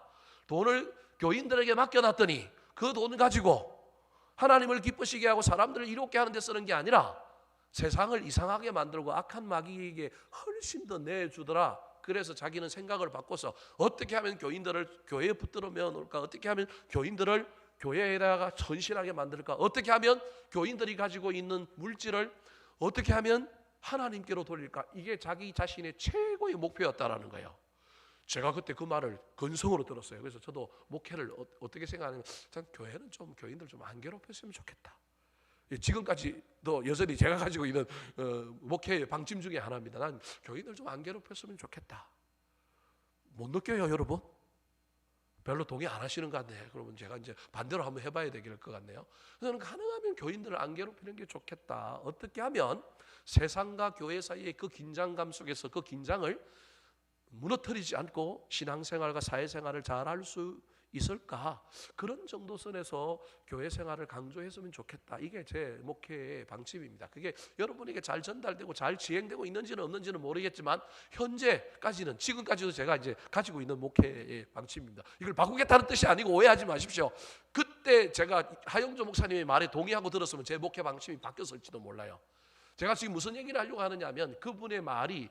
돈을 교인들에게 맡겨놨더니 그 돈 가지고 하나님을 기쁘시게 하고 사람들을 이롭게 하는 데 쓰는 게 아니라 세상을 이상하게 만들고 악한 마귀에게 훨씬 더 내주더라. 그래서 자기는 생각을 바꿔서 어떻게 하면 교인들을 교회에 붙들어 놓을까? 어떻게 하면 교인들을 교회에다가 헌신하게 만들까? 어떻게 하면 교인들이 가지고 있는 물질을 어떻게 하면 하나님께로 돌릴까? 이게 자기 자신의 최고의 목표였다라는 거예요. 제가 그때 그 말을 근성으로 들었어요. 그래서 저도 목회를 어떻게 생각하냐면 참 교회는 좀 교인들 좀 안 괴롭혔으면 좋겠다. 지금까지도 여전히 제가 가지고 있는 목회의 방침 중에 하나입니다. 난 교인들 좀 안 괴롭혔으면 좋겠다. 못 느껴요, 여러분? 별로 동의 안 하시는 것 같네요. 그러면 제가 이제 반대로 한번 해봐야 될 것 같네요. 저는 가능하면 교인들을 안 괴롭히는 게 좋겠다. 어떻게 하면 세상과 교회 사이의 그 긴장감 속에서 그 긴장을 무너뜨리지 않고 신앙생활과 사회생활을 잘할 수 있을까? 그런 정도 선에서 교회 생활을 강조했으면 좋겠다. 이게 제 목회의 방침입니다. 그게 여러분에게 잘 전달되고 잘 지행되고 있는지는 없는지는 모르겠지만 현재까지는 지금까지도 제가 이제 가지고 있는 목회의 방침입니다. 이걸 바꾸겠다는 뜻이 아니고 오해하지 마십시오. 그때 제가 하용조 목사님의 말에 동의하고 들었으면 제 목회 방침이 바뀌었을지도 몰라요. 제가 지금 무슨 얘기를 하려고 하느냐 하면 그분의 말이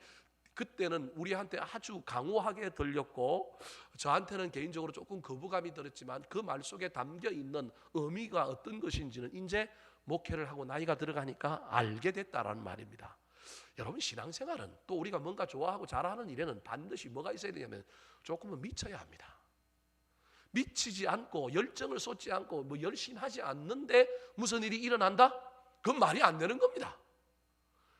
그때는 우리한테 아주 강호하게 들렸고 저한테는 개인적으로 조금 거부감이 들었지만 그 말 속에 담겨 있는 의미가 어떤 것인지는 이제 목회를 하고 나이가 들어가니까 알게 됐다라는 말입니다. 여러분, 신앙생활은 또 우리가 뭔가 좋아하고 잘하는 일에는 반드시 뭐가 있어야 되냐면 조금은 미쳐야 합니다. 미치지 않고 열정을 쏟지 않고 뭐 열심히 하지 않는데 무슨 일이 일어난다? 그건 말이 안 되는 겁니다.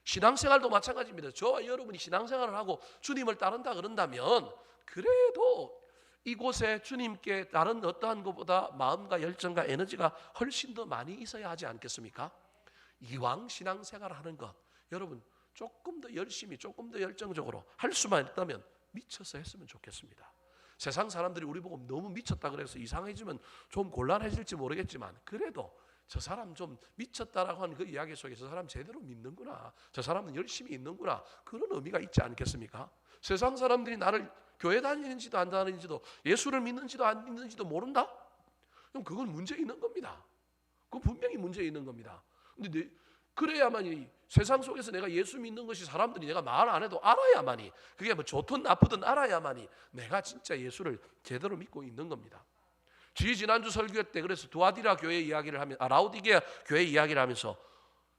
신앙생활도 마찬가지입니다. 저와 여러분이 신앙생활을 하고 주님을 따른다 그런다면 그래도 이곳에 주님께 다른 어떠한 것보다 마음과 열정과 에너지가 훨씬 더 많이 있어야 하지 않겠습니까? 이왕 신앙생활을 하는 것, 여러분 조금 더 열심히, 조금 더 열정적으로 할 수만 있다면 미쳐서 했으면 좋겠습니다. 세상 사람들이 우리 보고 너무 미쳤다 그래서 이상해지면 좀 곤란해질지 모르겠지만, 그래도 저 사람 좀 미쳤다라고 하는 그 이야기 속에 저 사람 제대로 믿는구나, 저 사람은 열심히 있는구나, 그런 의미가 있지 않겠습니까? 세상 사람들이 나를 교회 다니는지도 안 다니는지도, 예수를 믿는지도 안 믿는지도 모른다? 그럼 그건 문제 있는 겁니다. 그건 분명히 문제 있는 겁니다. 근데 그래야만이 세상 속에서 내가 예수 믿는 것이 사람들이 내가 말 안 해도 알아야만이, 그게 뭐 좋든 나쁘든 알아야만이 내가 진짜 예수를 제대로 믿고 있는 겁니다. 지난주 설교 때 그래서 두아디라 교회 이야기를 하면, 라우디게아 교회 이야기를 하면서,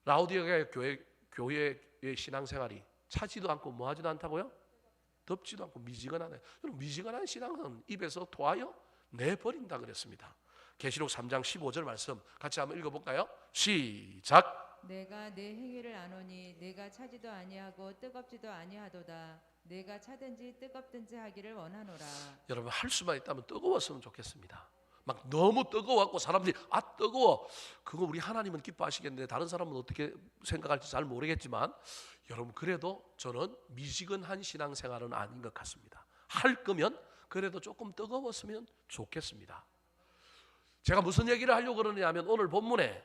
라우디게아 교회의 신앙생활이 차지도 않고 뭐 하지도 않다고요? 덥지도 않고 미지근하네. 여러분, 미지근한 신앙은 입에서 토하여 내버린다 그랬습니다. 계시록 3장 15절 말씀 같이 한번 읽어볼까요? 시작. 내가 내 행위를 아노니 내가 차지도 아니하고 뜨겁지도 아니하도다. 내가 차든지 뜨겁든지 하기를 원하노라. 여러분, 할 수만 있다면 뜨거웠으면 좋겠습니다. 막 너무 뜨거워갖고 사람들이 뜨거워, 그거 우리 하나님은 기뻐하시겠는데 다른 사람은 어떻게 생각할지 잘 모르겠지만, 여러분 그래도 저는 미지근한 신앙생활은 아닌 것 같습니다. 할 거면 그래도 조금 뜨거웠으면 좋겠습니다. 제가 무슨 얘기를 하려고 그러냐면, 오늘 본문에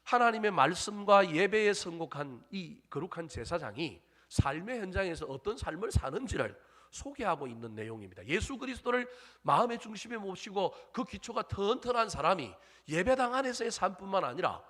하나님의 말씀과 예배에 선곡한 이 거룩한 제사장이 삶의 현장에서 어떤 삶을 사는지를 소개하고 있는 내용입니다. 예수 그리스도를 마음의 중심에 모시고 그 기초가 튼튼한 사람이 예배당 안에서의 삶뿐만 아니라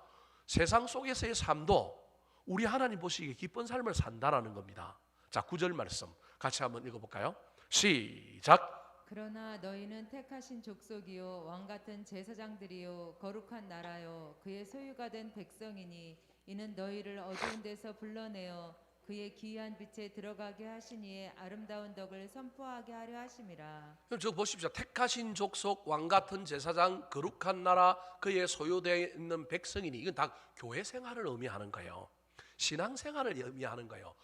세상 속에서의 삶도 우리 하나님 보시기에 기쁜 삶을 산다라는 겁니다. 자, 9절 말씀 같이 한번 읽어볼까요? 시작. 그러나 너희는 택하신 족속이요 왕같은 제사장들이요 거룩한 나라요 그의 소유가 된 백성이니 이는 너희를 어두운 데서 불러내어 그의 기이한 빛에 들어가게 하시니에 아름다운 덕을 선포하게 하려 하심이라. 그럼 저 보십시오. 택하신 족속, 왕같은 제사장, 거룩한 나라, 그의 소유되어 있는 백성이니, 이건 다 교회 생활을 의미하는 거예요. 신앙생활을 의미하는 거예요.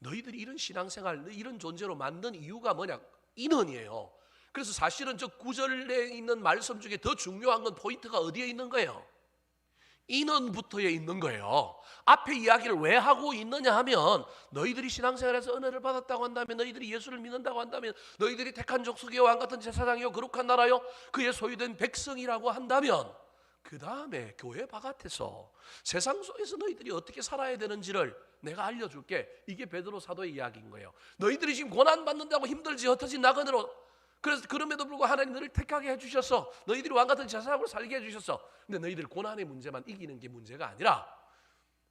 너희들이 이런 신앙생활, 이런 존재로 만든 이유가 뭐냐? 인원이에요. 그래서 사실은 저 9절에 있는 말씀 중에 더 중요한 건 포인트가 어디에 있는 거예요? 인원부터에 있는 거예요. 앞에 이야기를 왜 하고 있느냐 하면, 너희들이 신앙생활에서 은혜를 받았다고 한다면, 너희들이 예수를 믿는다고 한다면, 너희들이 택한 족속이요 왕같은 제사장이요 거룩한 나라요 그의 소유된 백성이라고 한다면, 그 다음에 교회 바깥에서 세상 속에서 너희들이 어떻게 살아야 되는지를 내가 알려줄게. 이게 베드로 사도의 이야기인 거예요. 너희들이 지금 고난받는다고 힘들지 흩어진 나그네로, 그래서 그럼에도 불구하고 하나님 너를 택하게 해주셨어. 너희들이 왕같은 제사장으로 살게 해주셨어. 근데 너희들 고난의 문제만 이기는 게 문제가 아니라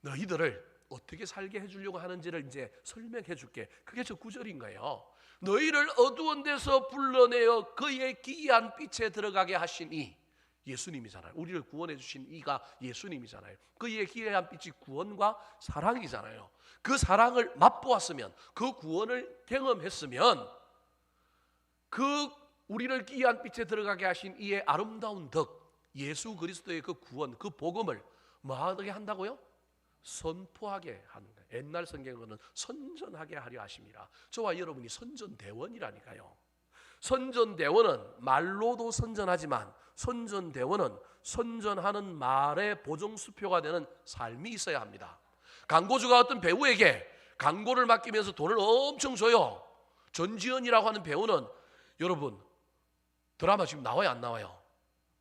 너희들을 어떻게 살게 해주려고 하는지를 이제 설명해 줄게. 그게 저 9절인 거예요. 너희를 어두운 데서 불러내어 그의 기이한 빛에 들어가게 하신 이 예수님이잖아요. 우리를 구원해 주신 이가 예수님이잖아요. 그의 기이한 빛이 구원과 사랑이잖아요. 그 사랑을 맛보았으면, 그 구원을 경험했으면, 그 우리를 기이한 빛에 들어가게 하신 이의 아름다운 덕, 예수 그리스도의 그 구원, 그 복음을 뭐하게 한다고요? 선포하게 하는 거예요. 옛날 성경은 선전하게 하려 하심이라. 저와 여러분이 선전대원이라니까요. 선전대원은 말로도 선전하지만, 선전대원은 선전하는 말의 보정수표가 되는 삶이 있어야 합니다. 광고주가 어떤 배우에게 광고를 맡기면서 돈을 엄청 줘요. 전지현이라고 하는 배우는, 여러분 드라마 지금 나와요 안 나와요?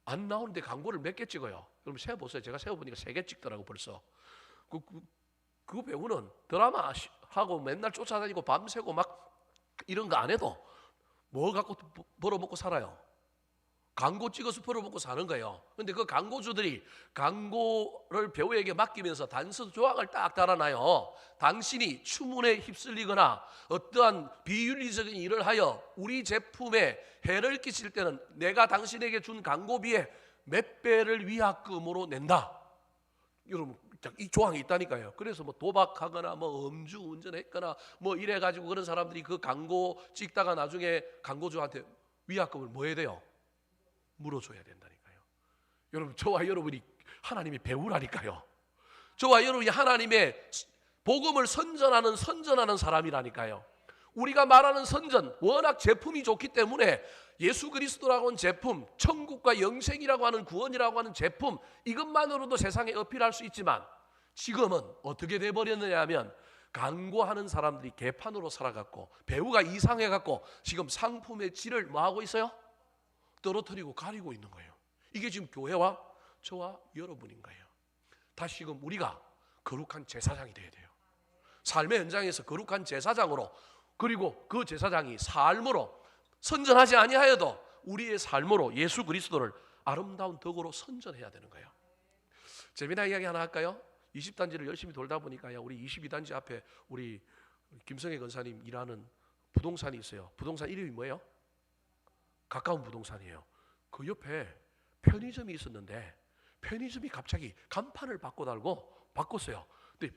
안 나오는데 광고를 몇 개 찍어요. 그럼 세어보세요. 제가 세어보니까 3개 찍더라고 벌써. 그 배우는 드라마 하고 맨날 쫓아다니고 밤새고 막 이런 거 안 해도 뭐 갖고 벌어먹고 살아요? 광고 찍어서 벌어먹고 사는 거예요. 근데 그 광고주들이 광고를 배우에게 맡기면서 단서 조항을 딱 달아놔요. 당신이 추문에 휩쓸리거나 어떠한 비윤리적인 일을 하여 우리 제품에 해를 끼칠 때는 내가 당신에게 준 광고비에 몇 배를 위약금으로 낸다. 여러분, 이 조항이 있다니까요. 그래서 뭐 도박하거나 뭐 음주 운전했거나 뭐 이래가지고 그런 사람들이 그 광고 찍다가 나중에 광고주한테 위약금을 뭐 해야 돼요? 물어줘야 된다니까요. 여러분, 저와 여러분이 하나님의 배우라니까요. 저와 여러분이 하나님의 복음을 선전하는 사람이라니까요. 우리가 말하는 선전, 워낙 제품이 좋기 때문에 예수 그리스도라고 하는 제품, 천국과 영생이라고 하는 구원이라고 하는 제품, 이것만으로도 세상에 어필할 수 있지만 지금은 어떻게 돼버렸느냐 하면 광고하는 사람들이 개판으로 살아갔고 배우가 이상해갖고 지금 상품의 질을 뭐하고 있어요? 떨어뜨리고 가리고 있는 거예요. 이게 지금 교회와 저와 여러분인 거예요. 다시금 우리가 거룩한 제사장이 돼야 돼요. 삶의 현장에서 거룩한 제사장으로, 그리고 그 제사장이 삶으로 선전하지 아니하여도 우리의 삶으로 예수 그리스도를 아름다운 덕으로 선전해야 되는 거예요. 재미난 이야기 하나 할까요? 20단지를 열심히 돌다 보니까 우리 22단지 앞에 우리 김성애 권사님 일하는 부동산이 있어요. 부동산 이름이 뭐예요? 가까운 부동산이에요. 그 옆에 편의점이 있었는데 편의점이 갑자기 간판을 바꿨어요. 근데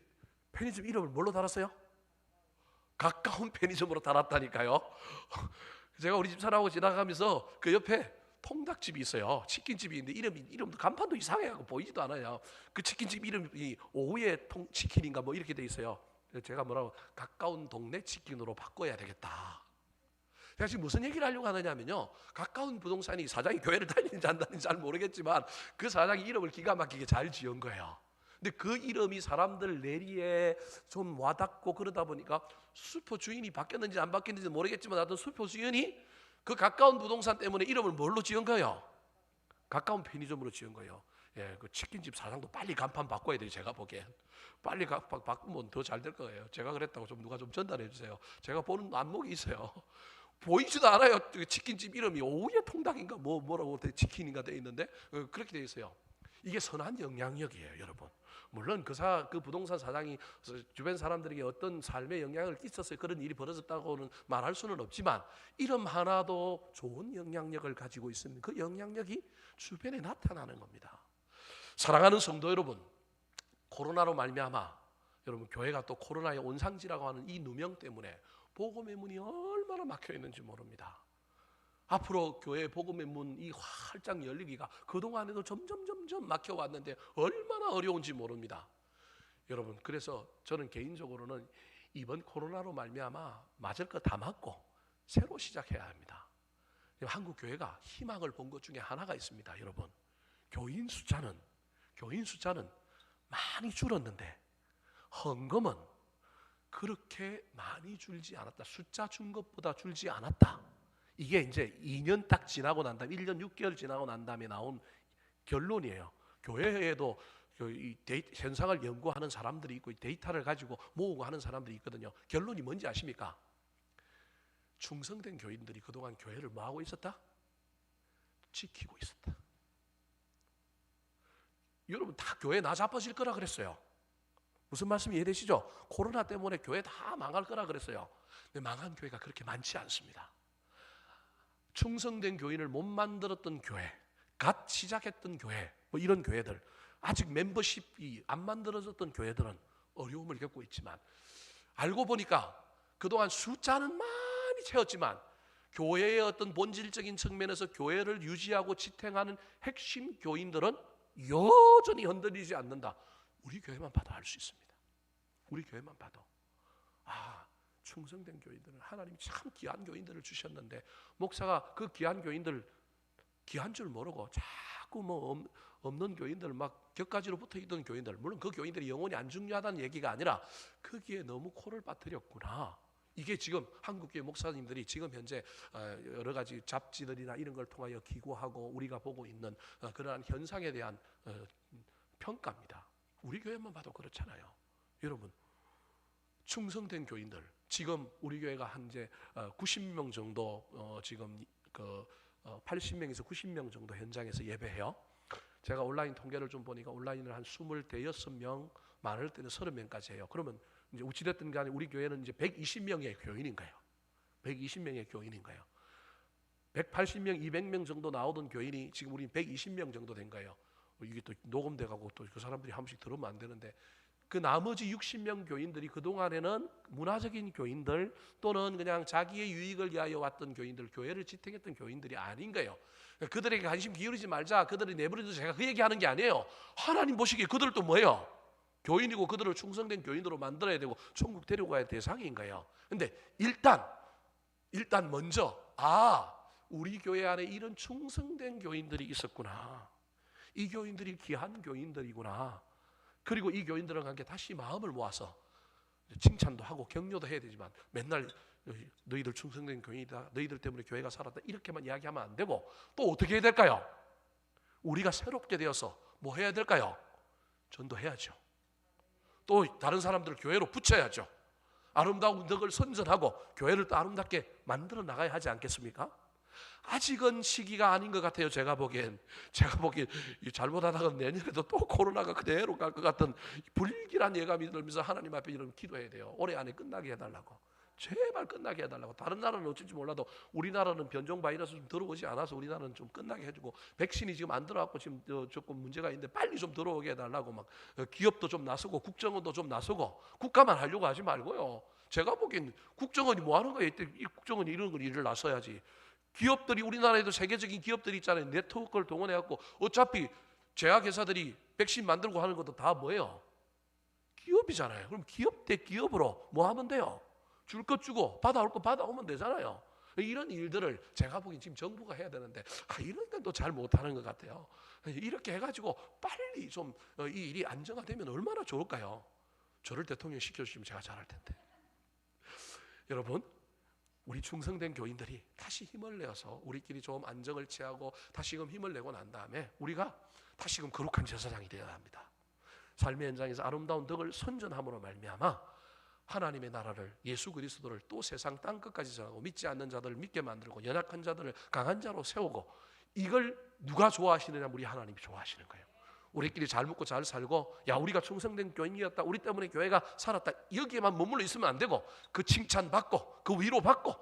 편의점 이름을 뭘로 달았어요? 가까운 편의점으로 달았다니까요. 제가 우리 집사람하고 지나가면서 그 옆에 통닭집이 있어요. 치킨집이 있는데 이름도 간판도 이상해요. 보이지도 않아요. 그 치킨집 이름이 오후에 치킨인가 뭐 이렇게 돼 있어요. 제가 뭐라고 가까운 동네 치킨으로 바꿔야 되겠다. 제가 지금 무슨 얘기를 하려고 하느냐면요, 가까운 부동산이 사장이 교회를 다니는지 안 다니는지 잘 모르겠지만 그 사장이 이름을 기가 막히게 잘 지은 거예요. 근데 그 이름이 사람들 내리에 좀 와닿고 그러다 보니까 슈퍼 주인이 바뀌었는지 안 바뀌었는지 모르겠지만 하여튼 슈퍼 주인이 그 가까운 부동산 때문에 이름을 뭘로 지은 거예요? 가까운 편의점으로 지은 거예요. 예, 그 치킨집 사장도 빨리 간판 바꿔야 돼요. 제가 보기엔 빨리 바꾸면 더 잘 될 거예요. 제가 그랬다고 좀 누가 좀 전달해 주세요. 제가 보는 안목이 있어요. 보이지도 않아요. 치킨집 이름이 오후에 통닭인가 뭐라고 치킨인가 돼 있는데 그렇게 돼 있어요. 이게 선한 영향력이에요, 여러분. 물론 그 부동산 사장이 주변 사람들에게 어떤 삶의 영향을 끼쳤어요. 그런 일이 벌어졌다고는 말할 수는 없지만 이름 하나도 좋은 영향력을 가지고 있으면 그 영향력이 주변에 나타나는 겁니다. 사랑하는 성도 여러분, 코로나로 말미암아 여러분 교회가 또 코로나의 온상지라고 하는 이 누명 때문에 복음의 문이 얼마나 막혀 있는지 모릅니다. 앞으로 교회 복음의 문이 활짝 열리기가 그동안에도 점점 막혀왔는데 얼마나 어려운지 모릅니다. 여러분, 그래서 저는 개인적으로는 이번 코로나로 말미암아 맞을 거 다 맞고 새로 시작해야 합니다. 한국 교회가 희망을 본 것 중에 하나가 있습니다. 여러분, 교인 숫자는 많이 줄었는데 헌금은 그렇게 많이 줄지 않았다. 숫자 준 것보다 줄지 않았다. 이게 이제 2년 딱 지나고 난 다음에 1년 6개월 지나고 난 다음에 나온 결론이에요. 교회에도 이 현상을 연구하는 사람들이 있고 데이터를 가지고 모으고 하는 사람들이 있거든요. 결론이 뭔지 아십니까? 충성된 교인들이 그동안 교회를 뭐하고 있었다? 지키고 있었다. 여러분, 다 교회 나 자빠질 거라 그랬어요. 무슨 말씀이 이해되시죠? 코로나 때문에 교회 다 망할 거라 그랬어요. 근데 망한 교회가 그렇게 많지 않습니다. 충성된 교인을 못 만들었던 교회, 갓 시작했던 교회, 뭐 이런 교회들, 아직 멤버십이 안 만들어졌던 교회들은 어려움을 겪고 있지만 알고 보니까 그동안 숫자는 많이 채웠지만 교회의 어떤 본질적인 측면에서 교회를 유지하고 지탱하는 핵심 교인들은 여전히 흔들리지 않는다. 우리 교회만 봐도 알 수 있습니다. 우리 교회만 봐도 충성된 교인들은 하나님이 참 귀한 교인들을 주셨는데 목사가 그 귀한 교인들 귀한 줄 모르고 자꾸 뭐 없는 교인들 막 격가지로 붙어있던 교인들, 물론 그 교인들이 영혼이 안 중요하다는 얘기가 아니라 거기에 너무 코를 빠뜨렸구나. 이게 지금 한국교회 목사님들이 지금 현재 여러 가지 잡지들이나 이런 걸 통하여 기고하고 우리가 보고 있는 그러한 현상에 대한 평가입니다. 우리 교회만 봐도 그렇잖아요. 여러분, 충성된 교인들, 지금 우리 교회가 현재 90명 정도 지금 80명에서 90명 정도 현장에서 예배해요. 제가 온라인 통계를 좀 보니까 온라인을 한 26명, 많을 때는 30명까지 해요. 그러면 이제 어찌됐든 간에 우리 교회는 이제 120명의 교인인 거예요. 120명의 교인인 거예요. 180명, 200명 정도 나오던 교인이 지금 우리 120명 정도 된 거예요. 이게 또 녹음돼 가고 또 그 사람들이 한 번씩 들으면 안 되는데 그 나머지 60명 교인들이 그동안에는 문화적인 교인들 또는 그냥 자기의 유익을 위하여 왔던 교인들, 교회를 지탱했던 교인들이 아닌 거예요. 그들에게 관심 기울이지 말자, 그들이 내버려둬, 제가 그 얘기하는 게 아니에요. 하나님 보시기에 그들도 뭐예요? 교인이고 그들을 충성된 교인으로 만들어야 되고 천국 데려가야 할 대상인 거예요. 근데 일단 먼저 우리 교회 안에 이런 충성된 교인들이 있었구나. 이 교인들이 귀한 교인들이구나. 그리고 이 교인들과 함께 다시 마음을 모아서 칭찬도 하고 격려도 해야 되지만 맨날 너희들 충성된 교인이다, 너희들 때문에 교회가 살았다 이렇게만 이야기하면 안 되고 또 어떻게 해야 될까요? 우리가 새롭게 되어서 뭐 해야 될까요? 전도해야죠. 또 다른 사람들을 교회로 붙여야죠. 아름다운 덕을 선전하고 교회를 또 아름답게 만들어 나가야 하지 않겠습니까? 아직은 시기가 아닌 것 같아요. 제가 보기엔 잘못하다가 내년에도 또 코로나가 그대로 갈 것 같은 불길한 예감이 들면서 하나님 앞에 이런 기도해야 돼요. 올해 안에 끝나게 해달라고. 제발 끝나게 해달라고. 다른 나라는 어쩔지 몰라도 우리나라는 변종 바이러스 좀 들어오지 않아서 우리나라는 좀 끝나게 해주고, 백신이 지금 안 들어왔고 지금 조금 문제가 있는데 빨리 좀 들어오게 해달라고 막 기업도 좀 나서고 국정원도 좀 나서고. 국가만 하려고 하지 말고요. 제가 보기엔 국정원이 뭐 하는 거예요? 이 국정원이 이런 걸 일을 나서야지. 기업들이, 우리나라에도 세계적인 기업들이 있잖아요. 네트워크를 동원해갖고 어차피 제약회사들이 백신 만들고 하는 것도 다 뭐예요? 기업이잖아요. 그럼 기업 대 기업으로 뭐 하면 돼요? 줄 것 주고 받아올 거 받아오면 되잖아요. 이런 일들을 제가 보기엔 지금 정부가 해야 되는데 이런 건 또 잘 못하는 것 같아요. 이렇게 해가지고 빨리 좀 이 일이 안정화되면 얼마나 좋을까요? 저를 대통령 시켜주시면 제가 잘할 텐데. 여러분, 우리 충성된 교인들이 다시 힘을 내어서 우리끼리 좀 안정을 취하고 다시금 힘을 내고 난 다음에 우리가 다시금 거룩한 제사장이 되어야 합니다. 삶의 현장에서 아름다운 덕을 선전함으로 말미암아 하나님의 나라를, 예수 그리스도를 또 세상 땅끝까지 전하고 믿지 않는 자들을 믿게 만들고 연약한 자들을 강한 자로 세우고, 이걸 누가 좋아하시느냐? 우리 하나님이 좋아하시는 거예요. 우리끼리 잘 먹고 잘 살고 우리가 충성된 교인이었다, 우리 때문에 교회가 살았다, 여기에만 머물러 있으면 안 되고 그 칭찬받고 그 위로받고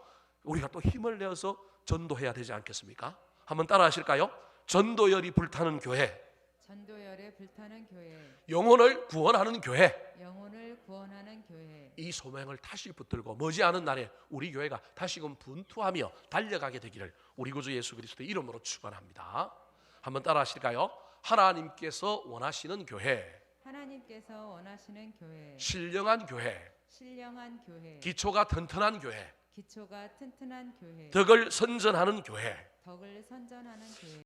우리가 또 힘을 내어서 전도해야 되지 않겠습니까? 한번 따라 하실까요? 전도열이 불타는 교회, 전도열에 불타는 교회, 영혼을 구원하는 교회, 영혼을 구원하는 교회. 이 소명을 다시 붙들고 머지않은 날에 우리 교회가 다시금 분투하며 달려가게 되기를 우리 구주 예수 그리스도의 이름으로 축원합니다. 한번 따라 하실까요? 하나님께서 원하시는 교회, 하나님께서 원하시는 교회, 신령한 교회, 신령한 교회, 기초가 튼튼한 교회, 기초가 튼튼한 교회, 덕을 선전하는 교회, 덕을 선전하는 교회.